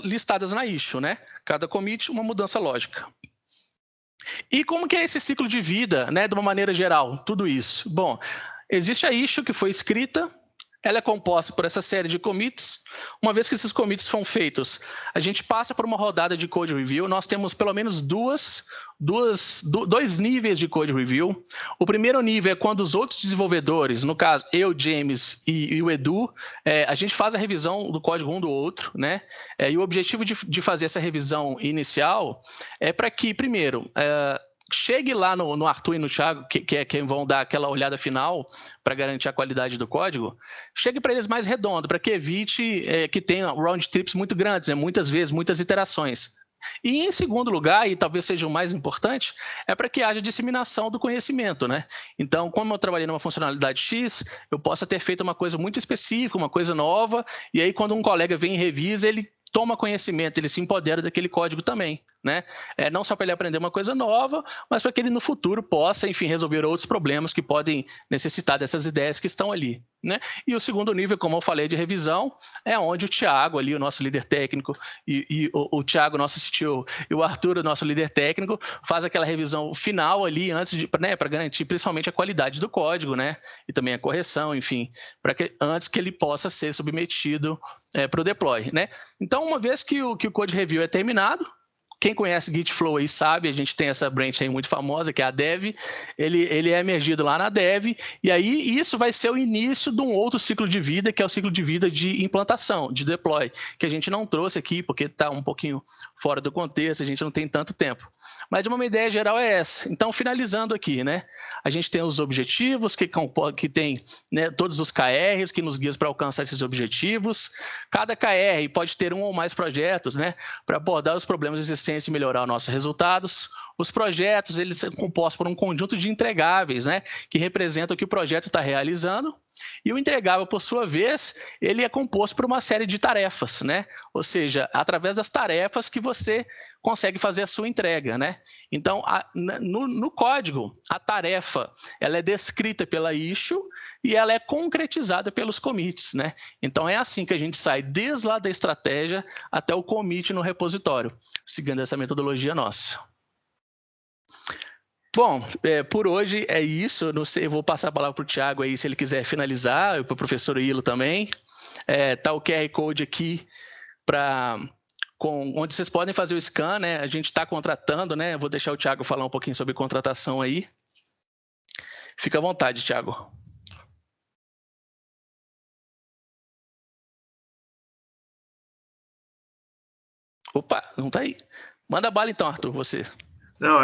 listadas na issue, né? Cada commit, uma mudança lógica. E como que é esse ciclo de vida, né, de uma maneira geral, tudo isso? Bom, existe a issue que foi escrita, ela é composta por essa série de commits. Uma vez que esses commits foram feitos, a gente passa por uma rodada de code review. Nós temos pelo menos dois níveis de code review. O primeiro nível é quando os outros desenvolvedores, no caso eu, James e o Edu, a gente faz a revisão do código um do outro, né? E o objetivo de fazer essa revisão inicial é para que, primeiro, chegue lá no Arthur e no Thiago, que é quem vão dar aquela olhada final para garantir a qualidade do código, chegue para eles mais redondo, para que evite que tenha round trips muito grandes, né? Muitas vezes, muitas iterações. E em segundo lugar, e talvez seja o mais importante, é para que haja disseminação do conhecimento, né? Então, como eu trabalhei numa funcionalidade X, eu possa ter feito uma coisa muito específica, uma coisa nova, e aí quando um colega vem e revisa, ele toma conhecimento, ele se empodera daquele código também, né? Não só para ele aprender uma coisa nova, mas para que ele no futuro possa, enfim, resolver outros problemas que podem necessitar dessas ideias que estão ali, né? E o segundo nível, como eu falei, de revisão, é onde o Thiago ali, o nosso líder técnico, e o Thiago, nosso CTO, e o Arthur, o nosso líder técnico, faz aquela revisão final ali, antes de, né, para garantir principalmente a qualidade do código, né? E também a correção, enfim, antes que ele possa ser submetido para o deploy, né? Então, uma vez que o code review é terminado, o quem conhece Gitflow aí sabe, a gente tem essa branch aí muito famosa, que é a Dev, ele é emergido lá na Dev, e aí isso vai ser o início de um outro ciclo de vida, que é o ciclo de vida de implantação, de deploy, que a gente não trouxe aqui, porque está um pouquinho fora do contexto, a gente não tem tanto tempo. Mas uma ideia geral é essa. Então, finalizando aqui, né? A gente tem os objetivos, que tem, né, todos os KRs que nos guiam para alcançar esses objetivos. Cada KR pode ter um ou mais projetos, né, para abordar os problemas existentes e melhorar os nossos resultados. Os projetos, eles são compostos por um conjunto de entregáveis, né, que representam o que o projeto está realizando. E o entregável, por sua vez, ele é composto por uma série de tarefas, né? Ou seja, através das tarefas que você consegue fazer a sua entrega, né? Então, no código, a tarefa ela é descrita pela issue e ela é concretizada pelos commits, né? Então, é assim que a gente sai desde lá da estratégia até o commit no repositório, seguindo essa metodologia nossa. Bom, por hoje é isso. Eu não sei, eu vou passar a palavra para o Thiago aí, se ele quiser finalizar, e para o professor Ilo também. Tá o QR Code aqui onde vocês podem fazer o scan, né? A gente está contratando, né? Eu vou deixar o Thiago falar um pouquinho sobre contratação aí. Fica à vontade, Thiago. Opa, não está aí. Manda bala então, Arthur, você. Não,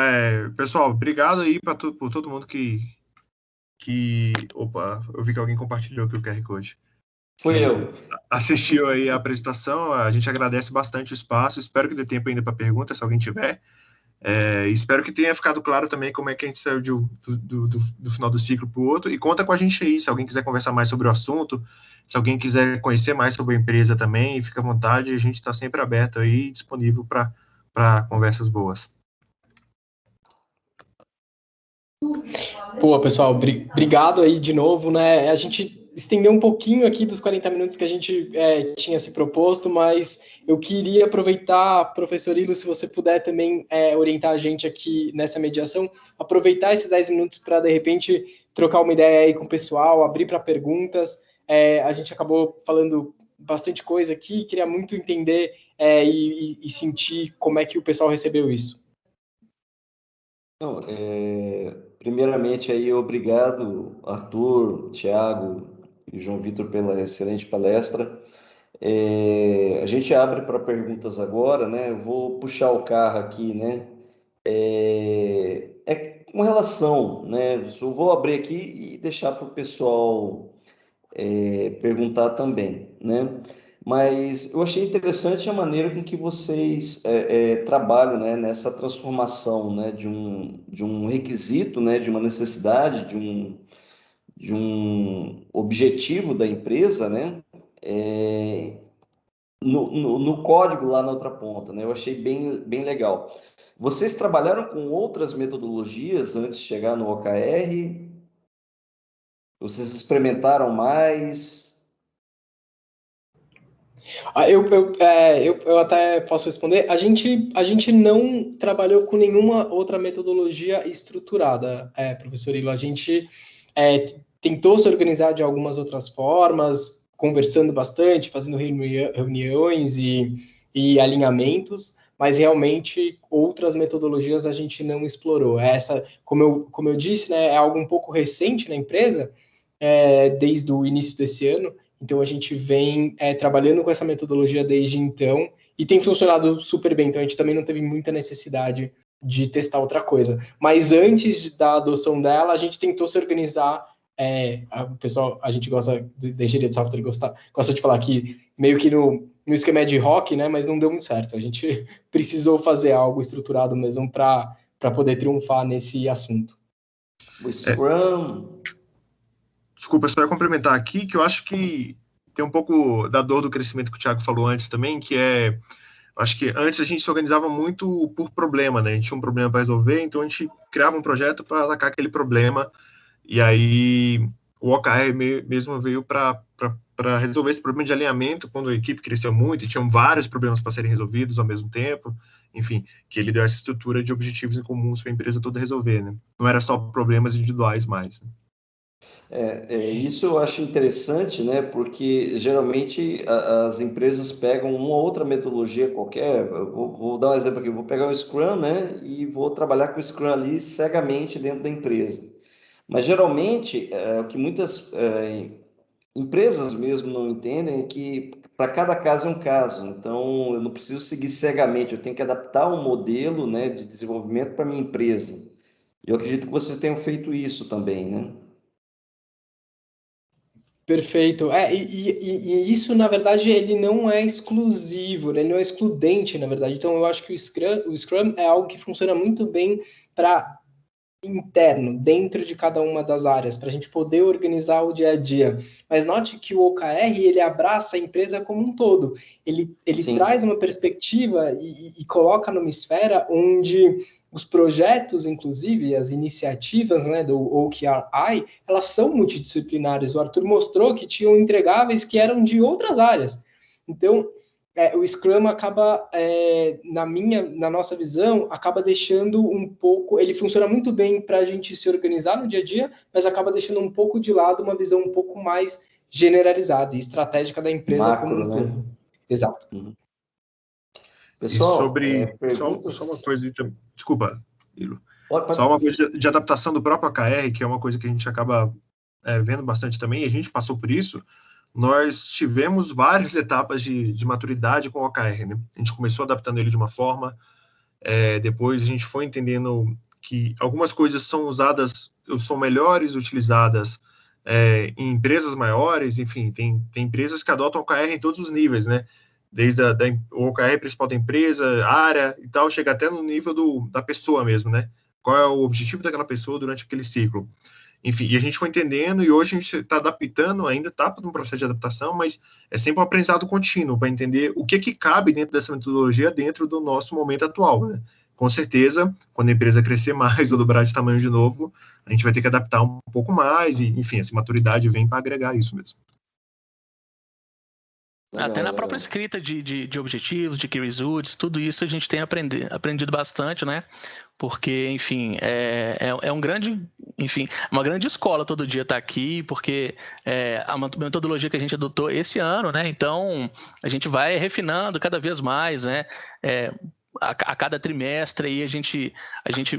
pessoal, obrigado aí por todo mundo que... Opa, eu vi que alguém compartilhou aqui o QR Code. Foi eu. Assistiu aí a apresentação, a gente agradece bastante o espaço, espero que dê tempo ainda para perguntas, se alguém tiver. Espero que tenha ficado claro também como é que a gente saiu do final do ciclo para o outro, e conta com a gente aí, se alguém quiser conversar mais sobre o assunto, se alguém quiser conhecer mais sobre a empresa também, fica à vontade, a gente está sempre aberto aí, disponível para conversas boas. Pô, pessoal, obrigado aí de novo, né? A gente estendeu um pouquinho aqui dos 40 minutos que a gente tinha se proposto, mas eu queria aproveitar, professor Ilo, se você puder também orientar a gente aqui nessa mediação, aproveitar esses 10 minutos para, de repente, trocar uma ideia aí com o pessoal, abrir para perguntas. A gente acabou falando bastante coisa aqui, queria muito entender e sentir como é que o pessoal recebeu isso. Não, primeiramente, aí, obrigado, Arthur, Thiago e João Vitor, pela excelente palestra. A gente abre para perguntas agora, né? Eu vou puxar o carro aqui, né? Com relação, né? Eu vou abrir aqui e deixar para o pessoal perguntar também, né? Mas eu achei interessante a maneira com que vocês trabalham, né, nessa transformação, né, de um requisito, né, de uma necessidade, de um objetivo da empresa, né, no código lá na outra ponta, né? Eu achei bem legal. Vocês trabalharam com outras metodologias antes de chegar no OKR? Vocês experimentaram mais? Eu até posso responder. A gente não trabalhou com nenhuma outra metodologia estruturada, professor Ilo. A gente tentou se organizar de algumas outras formas, conversando bastante, fazendo reuniões e alinhamentos, mas realmente outras metodologias a gente não explorou. Essa, como eu disse, né, é algo um pouco recente na empresa, desde o início desse ano. Então, a gente vem trabalhando com essa metodologia desde então e tem funcionado super bem. Então, a gente também não teve muita necessidade de testar outra coisa. Mas antes da adoção dela, a gente tentou se organizar. O pessoal, a gente gosta da engenharia de software, gosta de falar aqui meio que no esquema de rock, né? Mas não deu muito certo. A gente precisou fazer algo estruturado mesmo para poder triunfar nesse assunto. O Scrum... Desculpa, só ia complementar aqui, que eu acho que tem um pouco da dor do crescimento que o Thiago falou antes também, que acho que antes a gente se organizava muito por problema, né? A gente tinha um problema para resolver, então a gente criava um projeto para atacar aquele problema, e aí o OKR mesmo veio para resolver esse problema de alinhamento, quando a equipe cresceu muito e tinham vários problemas para serem resolvidos ao mesmo tempo, enfim, que ele deu essa estrutura de objetivos em comuns para a empresa toda resolver, né? Não era só problemas individuais mais, né? Isso eu acho interessante, né? Porque geralmente as empresas pegam uma outra metodologia qualquer. Eu vou dar um exemplo aqui. Eu vou pegar o Scrum, né? E vou trabalhar com o Scrum ali cegamente dentro da empresa. Mas geralmente o que muitas empresas mesmo não entendem é que para cada caso é um caso. Então eu não preciso seguir cegamente. Eu tenho que adaptar um modelo, né, de desenvolvimento para minha empresa. Eu acredito que vocês tenham feito isso também, né? Perfeito. E isso, na verdade, ele não é exclusivo, né? Ele não é excludente, na verdade. Então, eu acho que o Scrum é algo que funciona muito bem para interno, dentro de cada uma das áreas, para a gente poder organizar o dia a dia. Mas note que o OKR, ele abraça a empresa como um todo. Ele Sim. traz uma perspectiva e coloca numa esfera onde os projetos, inclusive, as iniciativas, né, do OKRI, elas são multidisciplinares. O Arthur mostrou que tinham entregáveis que eram de outras áreas. Então, o Scrum acaba, na nossa visão, acaba deixando um pouco. Ele funciona muito bem para a gente se organizar no dia a dia, mas acaba deixando um pouco de lado uma visão um pouco mais generalizada e estratégica da empresa como Macro, um né? todo. Exato. Uhum. E Pessoal, sobre, só uma perguntas? coisa, desculpa, Ilo. Só Pode. uma coisa de adaptação do próprio AKR, que é uma coisa que a gente acaba vendo bastante também, e a gente passou por isso. Nós tivemos várias etapas de maturidade com o OKR, né? A gente começou adaptando ele de uma forma, depois a gente foi entendendo que algumas coisas são usadas, são melhores utilizadas em empresas maiores, enfim, tem empresas que adotam o OKR em todos os níveis, né? Desde o OKR principal da empresa, área e tal, chega até no nível da pessoa mesmo, né? Qual é o objetivo daquela pessoa durante aquele ciclo. Enfim, e a gente foi entendendo e hoje a gente está adaptando, ainda está num processo de adaptação, mas é sempre um aprendizado contínuo para entender o que cabe dentro dessa metodologia dentro do nosso momento atual, né? Com certeza, quando a empresa crescer mais ou dobrar de tamanho de novo, a gente vai ter que adaptar um pouco mais e, enfim, essa maturidade vem para agregar isso mesmo. Até Legal, na própria legal. escrita de objetivos, de key results, tudo isso a gente tem aprendido bastante, né? Porque, enfim, é um grande, enfim, uma grande escola todo dia estar aqui, porque a metodologia que a gente adotou esse ano, né? Então, a gente vai refinando cada vez mais, né? A cada trimestre aí a gente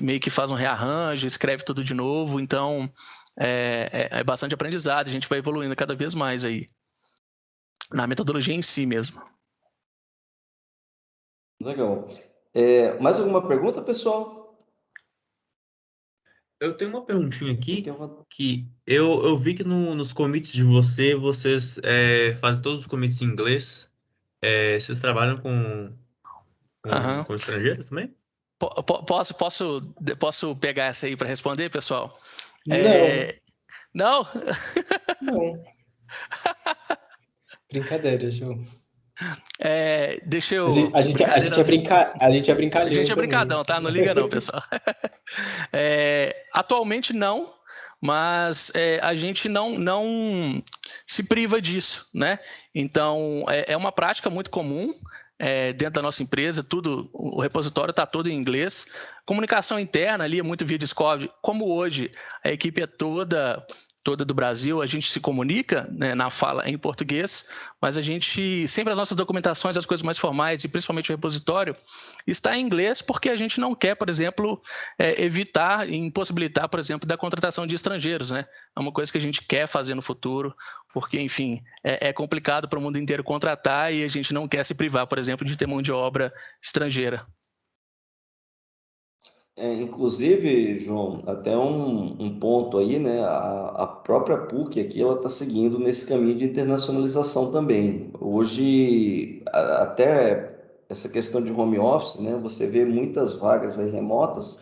meio que faz um rearranjo, escreve tudo de novo, então é bastante aprendizado, a gente vai evoluindo cada vez mais aí, na metodologia em si mesmo. Legal. Mais alguma pergunta, pessoal? Eu tenho uma perguntinha Fiquem aqui, à vontade. que eu vi que nos commits de vocês fazem todos os commits em inglês. Vocês trabalham Aham. com estrangeiros também? Posso pegar essa aí para responder, pessoal? Não, Não? não. Brincadeira, Ju. Deixa A gente, eu. a gente, a gente é Brincadeiras. brincar, a gente é A gente brincalhão é também. brincadão, tá? Não liga não, pessoal. Atualmente não, mas a gente não se priva disso, né? Então, é uma prática muito comum dentro da nossa empresa, o repositório está todo em inglês. Comunicação interna ali é muito via Discord. Como hoje a equipe é toda do Brasil, a gente se comunica, né, na fala em português, mas a gente, sempre as nossas documentações, as coisas mais formais e principalmente o repositório, está em inglês porque a gente não quer, por exemplo, evitar e impossibilitar, por exemplo, da contratação de estrangeiros, né? É uma coisa que a gente quer fazer no futuro, porque, enfim, é complicado para o mundo inteiro contratar e a gente não quer se privar, por exemplo, de ter mão de obra estrangeira. Inclusive, João, até um ponto aí, né? A própria PUC aqui, ela está seguindo nesse caminho de internacionalização também. Hoje, até essa questão de home office, né? Você vê muitas vagas aí remotas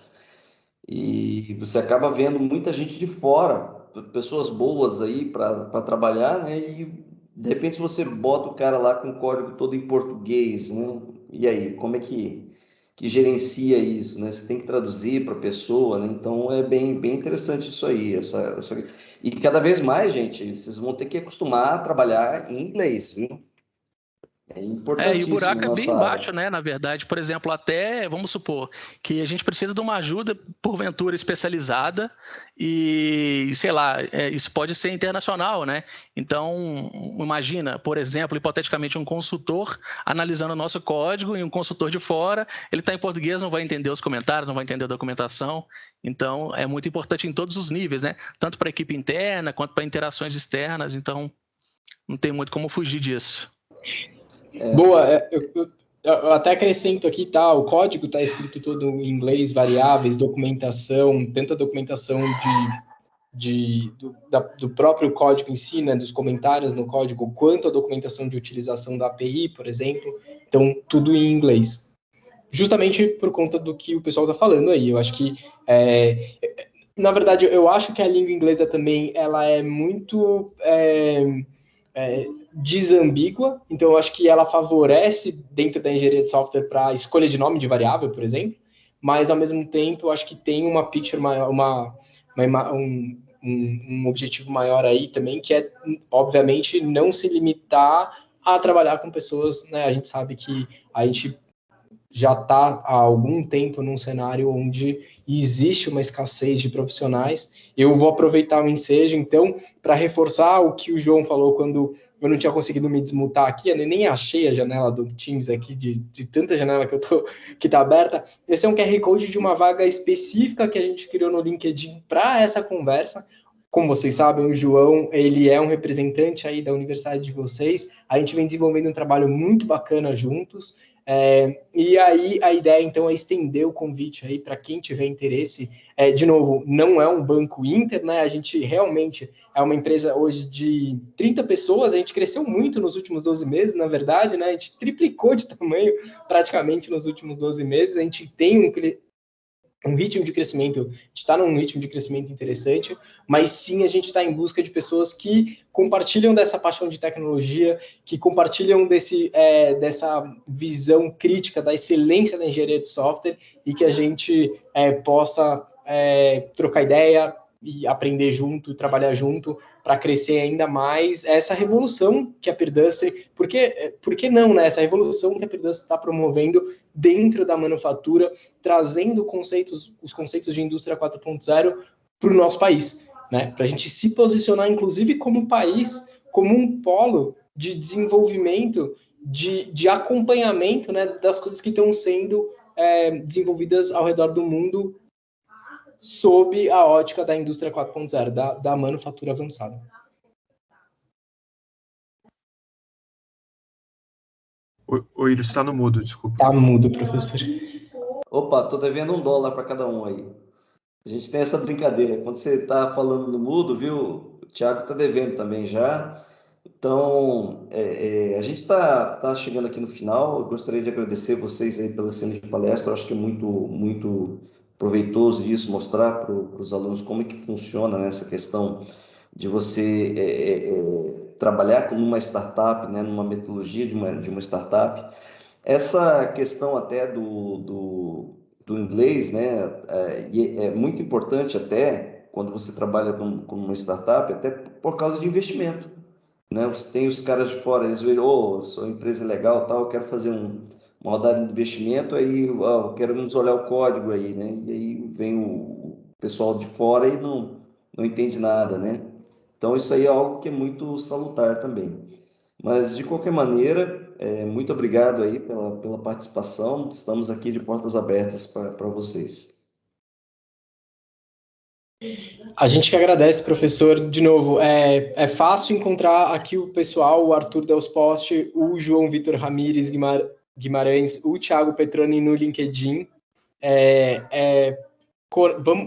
e você acaba vendo muita gente de fora, pessoas boas aí para trabalhar, né? E de repente você bota o cara lá com o código todo em português, né? E aí, como é que gerencia isso, né? Você tem que traduzir para a pessoa, né? Então é bem interessante isso aí. E cada vez mais, gente, vocês vão ter que acostumar a trabalhar em inglês, viu? É e o importantíssimo buraco é bem nessa área. embaixo, né? Na verdade, por exemplo, até, vamos supor, que a gente precisa de uma ajuda, porventura, especializada e, sei lá, isso pode ser internacional, né? Então, imagina, por exemplo, hipoteticamente, um consultor analisando o nosso código e um consultor de fora, ele está em português, não vai entender os comentários, não vai entender a documentação. Então, é muito importante em todos os níveis, né? Tanto para a equipe interna quanto para interações externas. Então, não tem muito como fugir disso. Boa, eu até acrescento aqui, tá? O código está escrito todo em inglês, variáveis, documentação, tanto a documentação do próprio código em si, né, dos comentários no código, quanto a documentação de utilização da API, por exemplo. Então, tudo em inglês. Justamente por conta do que o pessoal está falando aí. Eu acho que, na verdade, eu acho que a língua inglesa também, ela é muito desambígua, então eu acho que ela favorece dentro da engenharia de software para a escolha de nome de variável, por exemplo, mas ao mesmo tempo eu acho que tem uma picture maior, um objetivo maior aí também, que é, obviamente, não se limitar a trabalhar com pessoas, né? A gente sabe que a gente já está há algum tempo num cenário onde existe uma escassez de profissionais. Eu vou aproveitar o ensejo, então, para reforçar o que o João falou quando eu não tinha conseguido me desmutar aqui, eu nem achei a janela do Teams aqui, de tanta janela que está aberta. Esse é um QR Code de uma vaga específica que a gente criou no LinkedIn para essa conversa. Como vocês sabem, o João, ele é um representante aí da universidade de vocês. A gente vem desenvolvendo um trabalho muito bacana juntos. E aí a ideia, então, é estender o convite aí para quem tiver interesse. De novo, não é um banco Inter, né? A gente realmente é uma empresa hoje de 30 pessoas, a gente cresceu muito nos últimos 12 meses, na verdade, né? A gente triplicou de tamanho praticamente nos últimos 12 meses, a gente tem um ritmo de crescimento, está num ritmo de crescimento interessante, mas sim a gente está em busca de pessoas que compartilham dessa paixão de tecnologia, que compartilham dessa visão crítica da excelência da engenharia de software e que a gente possa trocar ideia e aprender junto, trabalhar junto para crescer ainda mais essa revolução que a Peerduster, por que não, né? Essa revolução que a Peerduster está promovendo dentro da manufatura, trazendo os conceitos de indústria 4.0 para o nosso país, né? Para a gente se posicionar, inclusive, como um país, como um polo de desenvolvimento, de acompanhamento, né, das coisas que estão sendo desenvolvidas ao redor do mundo sob a ótica da indústria 4.0, da manufatura avançada. Oi, ele está no mudo, desculpa. Tá mudo, professor. Opa, tô devendo $1 para cada um aí. A gente tem essa brincadeira. Quando você está falando no mudo, viu? O Thiago está devendo também já. Então, a gente está chegando aqui no final. Eu gostaria de agradecer vocês aí pela cena de palestra. Eu acho que é muito, muito proveitoso isso, mostrar para os alunos como é que funciona, né, essa questão de você trabalhar com uma startup, né, numa metodologia de uma startup. Essa questão até do inglês, né, é muito importante até quando você trabalha com uma startup, até por causa de investimento, né? Você tem os caras de fora, eles veem, sua empresa é legal, tal, eu quero fazer uma rodada de investimento, aí eu quero nos olhar o código aí, né? E aí vem o pessoal de fora e não entende nada, né? Então isso aí é algo que é muito salutar também. Mas, de qualquer maneira, muito obrigado aí pela participação. Estamos aqui de portas abertas para vocês. A gente que agradece, professor. De novo, é fácil encontrar aqui o pessoal, o Arthur Delspost, o João Vitor Ramires Guimarães, o Thiago Petroni no LinkedIn.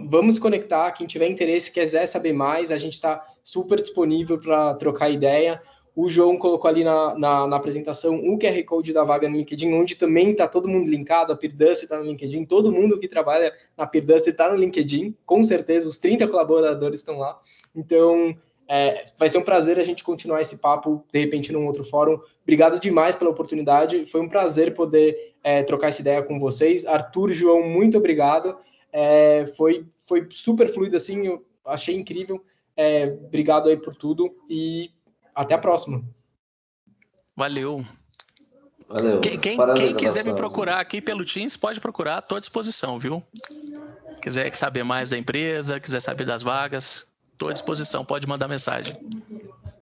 Vamos conectar. Quem tiver interesse, quiser saber mais, a gente está super disponível para trocar ideia. O João colocou ali na apresentação o QR Code da vaga no LinkedIn, onde também está todo mundo linkado, a Peerduster está no LinkedIn, todo mundo que trabalha na Peerduster está no LinkedIn, com certeza, os 30 colaboradores estão lá. Então, vai ser um prazer a gente continuar esse papo, de repente, num outro fórum. Obrigado demais pela oportunidade, foi um prazer poder trocar essa ideia com vocês. Arthur, João, muito obrigado. Foi super fluido, assim, eu achei incrível. Obrigado aí por tudo e até a próxima. Valeu. Valeu. Quem quiser me procurar aqui pelo Teams, pode procurar, estou à disposição, viu? Quiser saber mais da empresa, quiser saber das vagas, estou à disposição, pode mandar mensagem.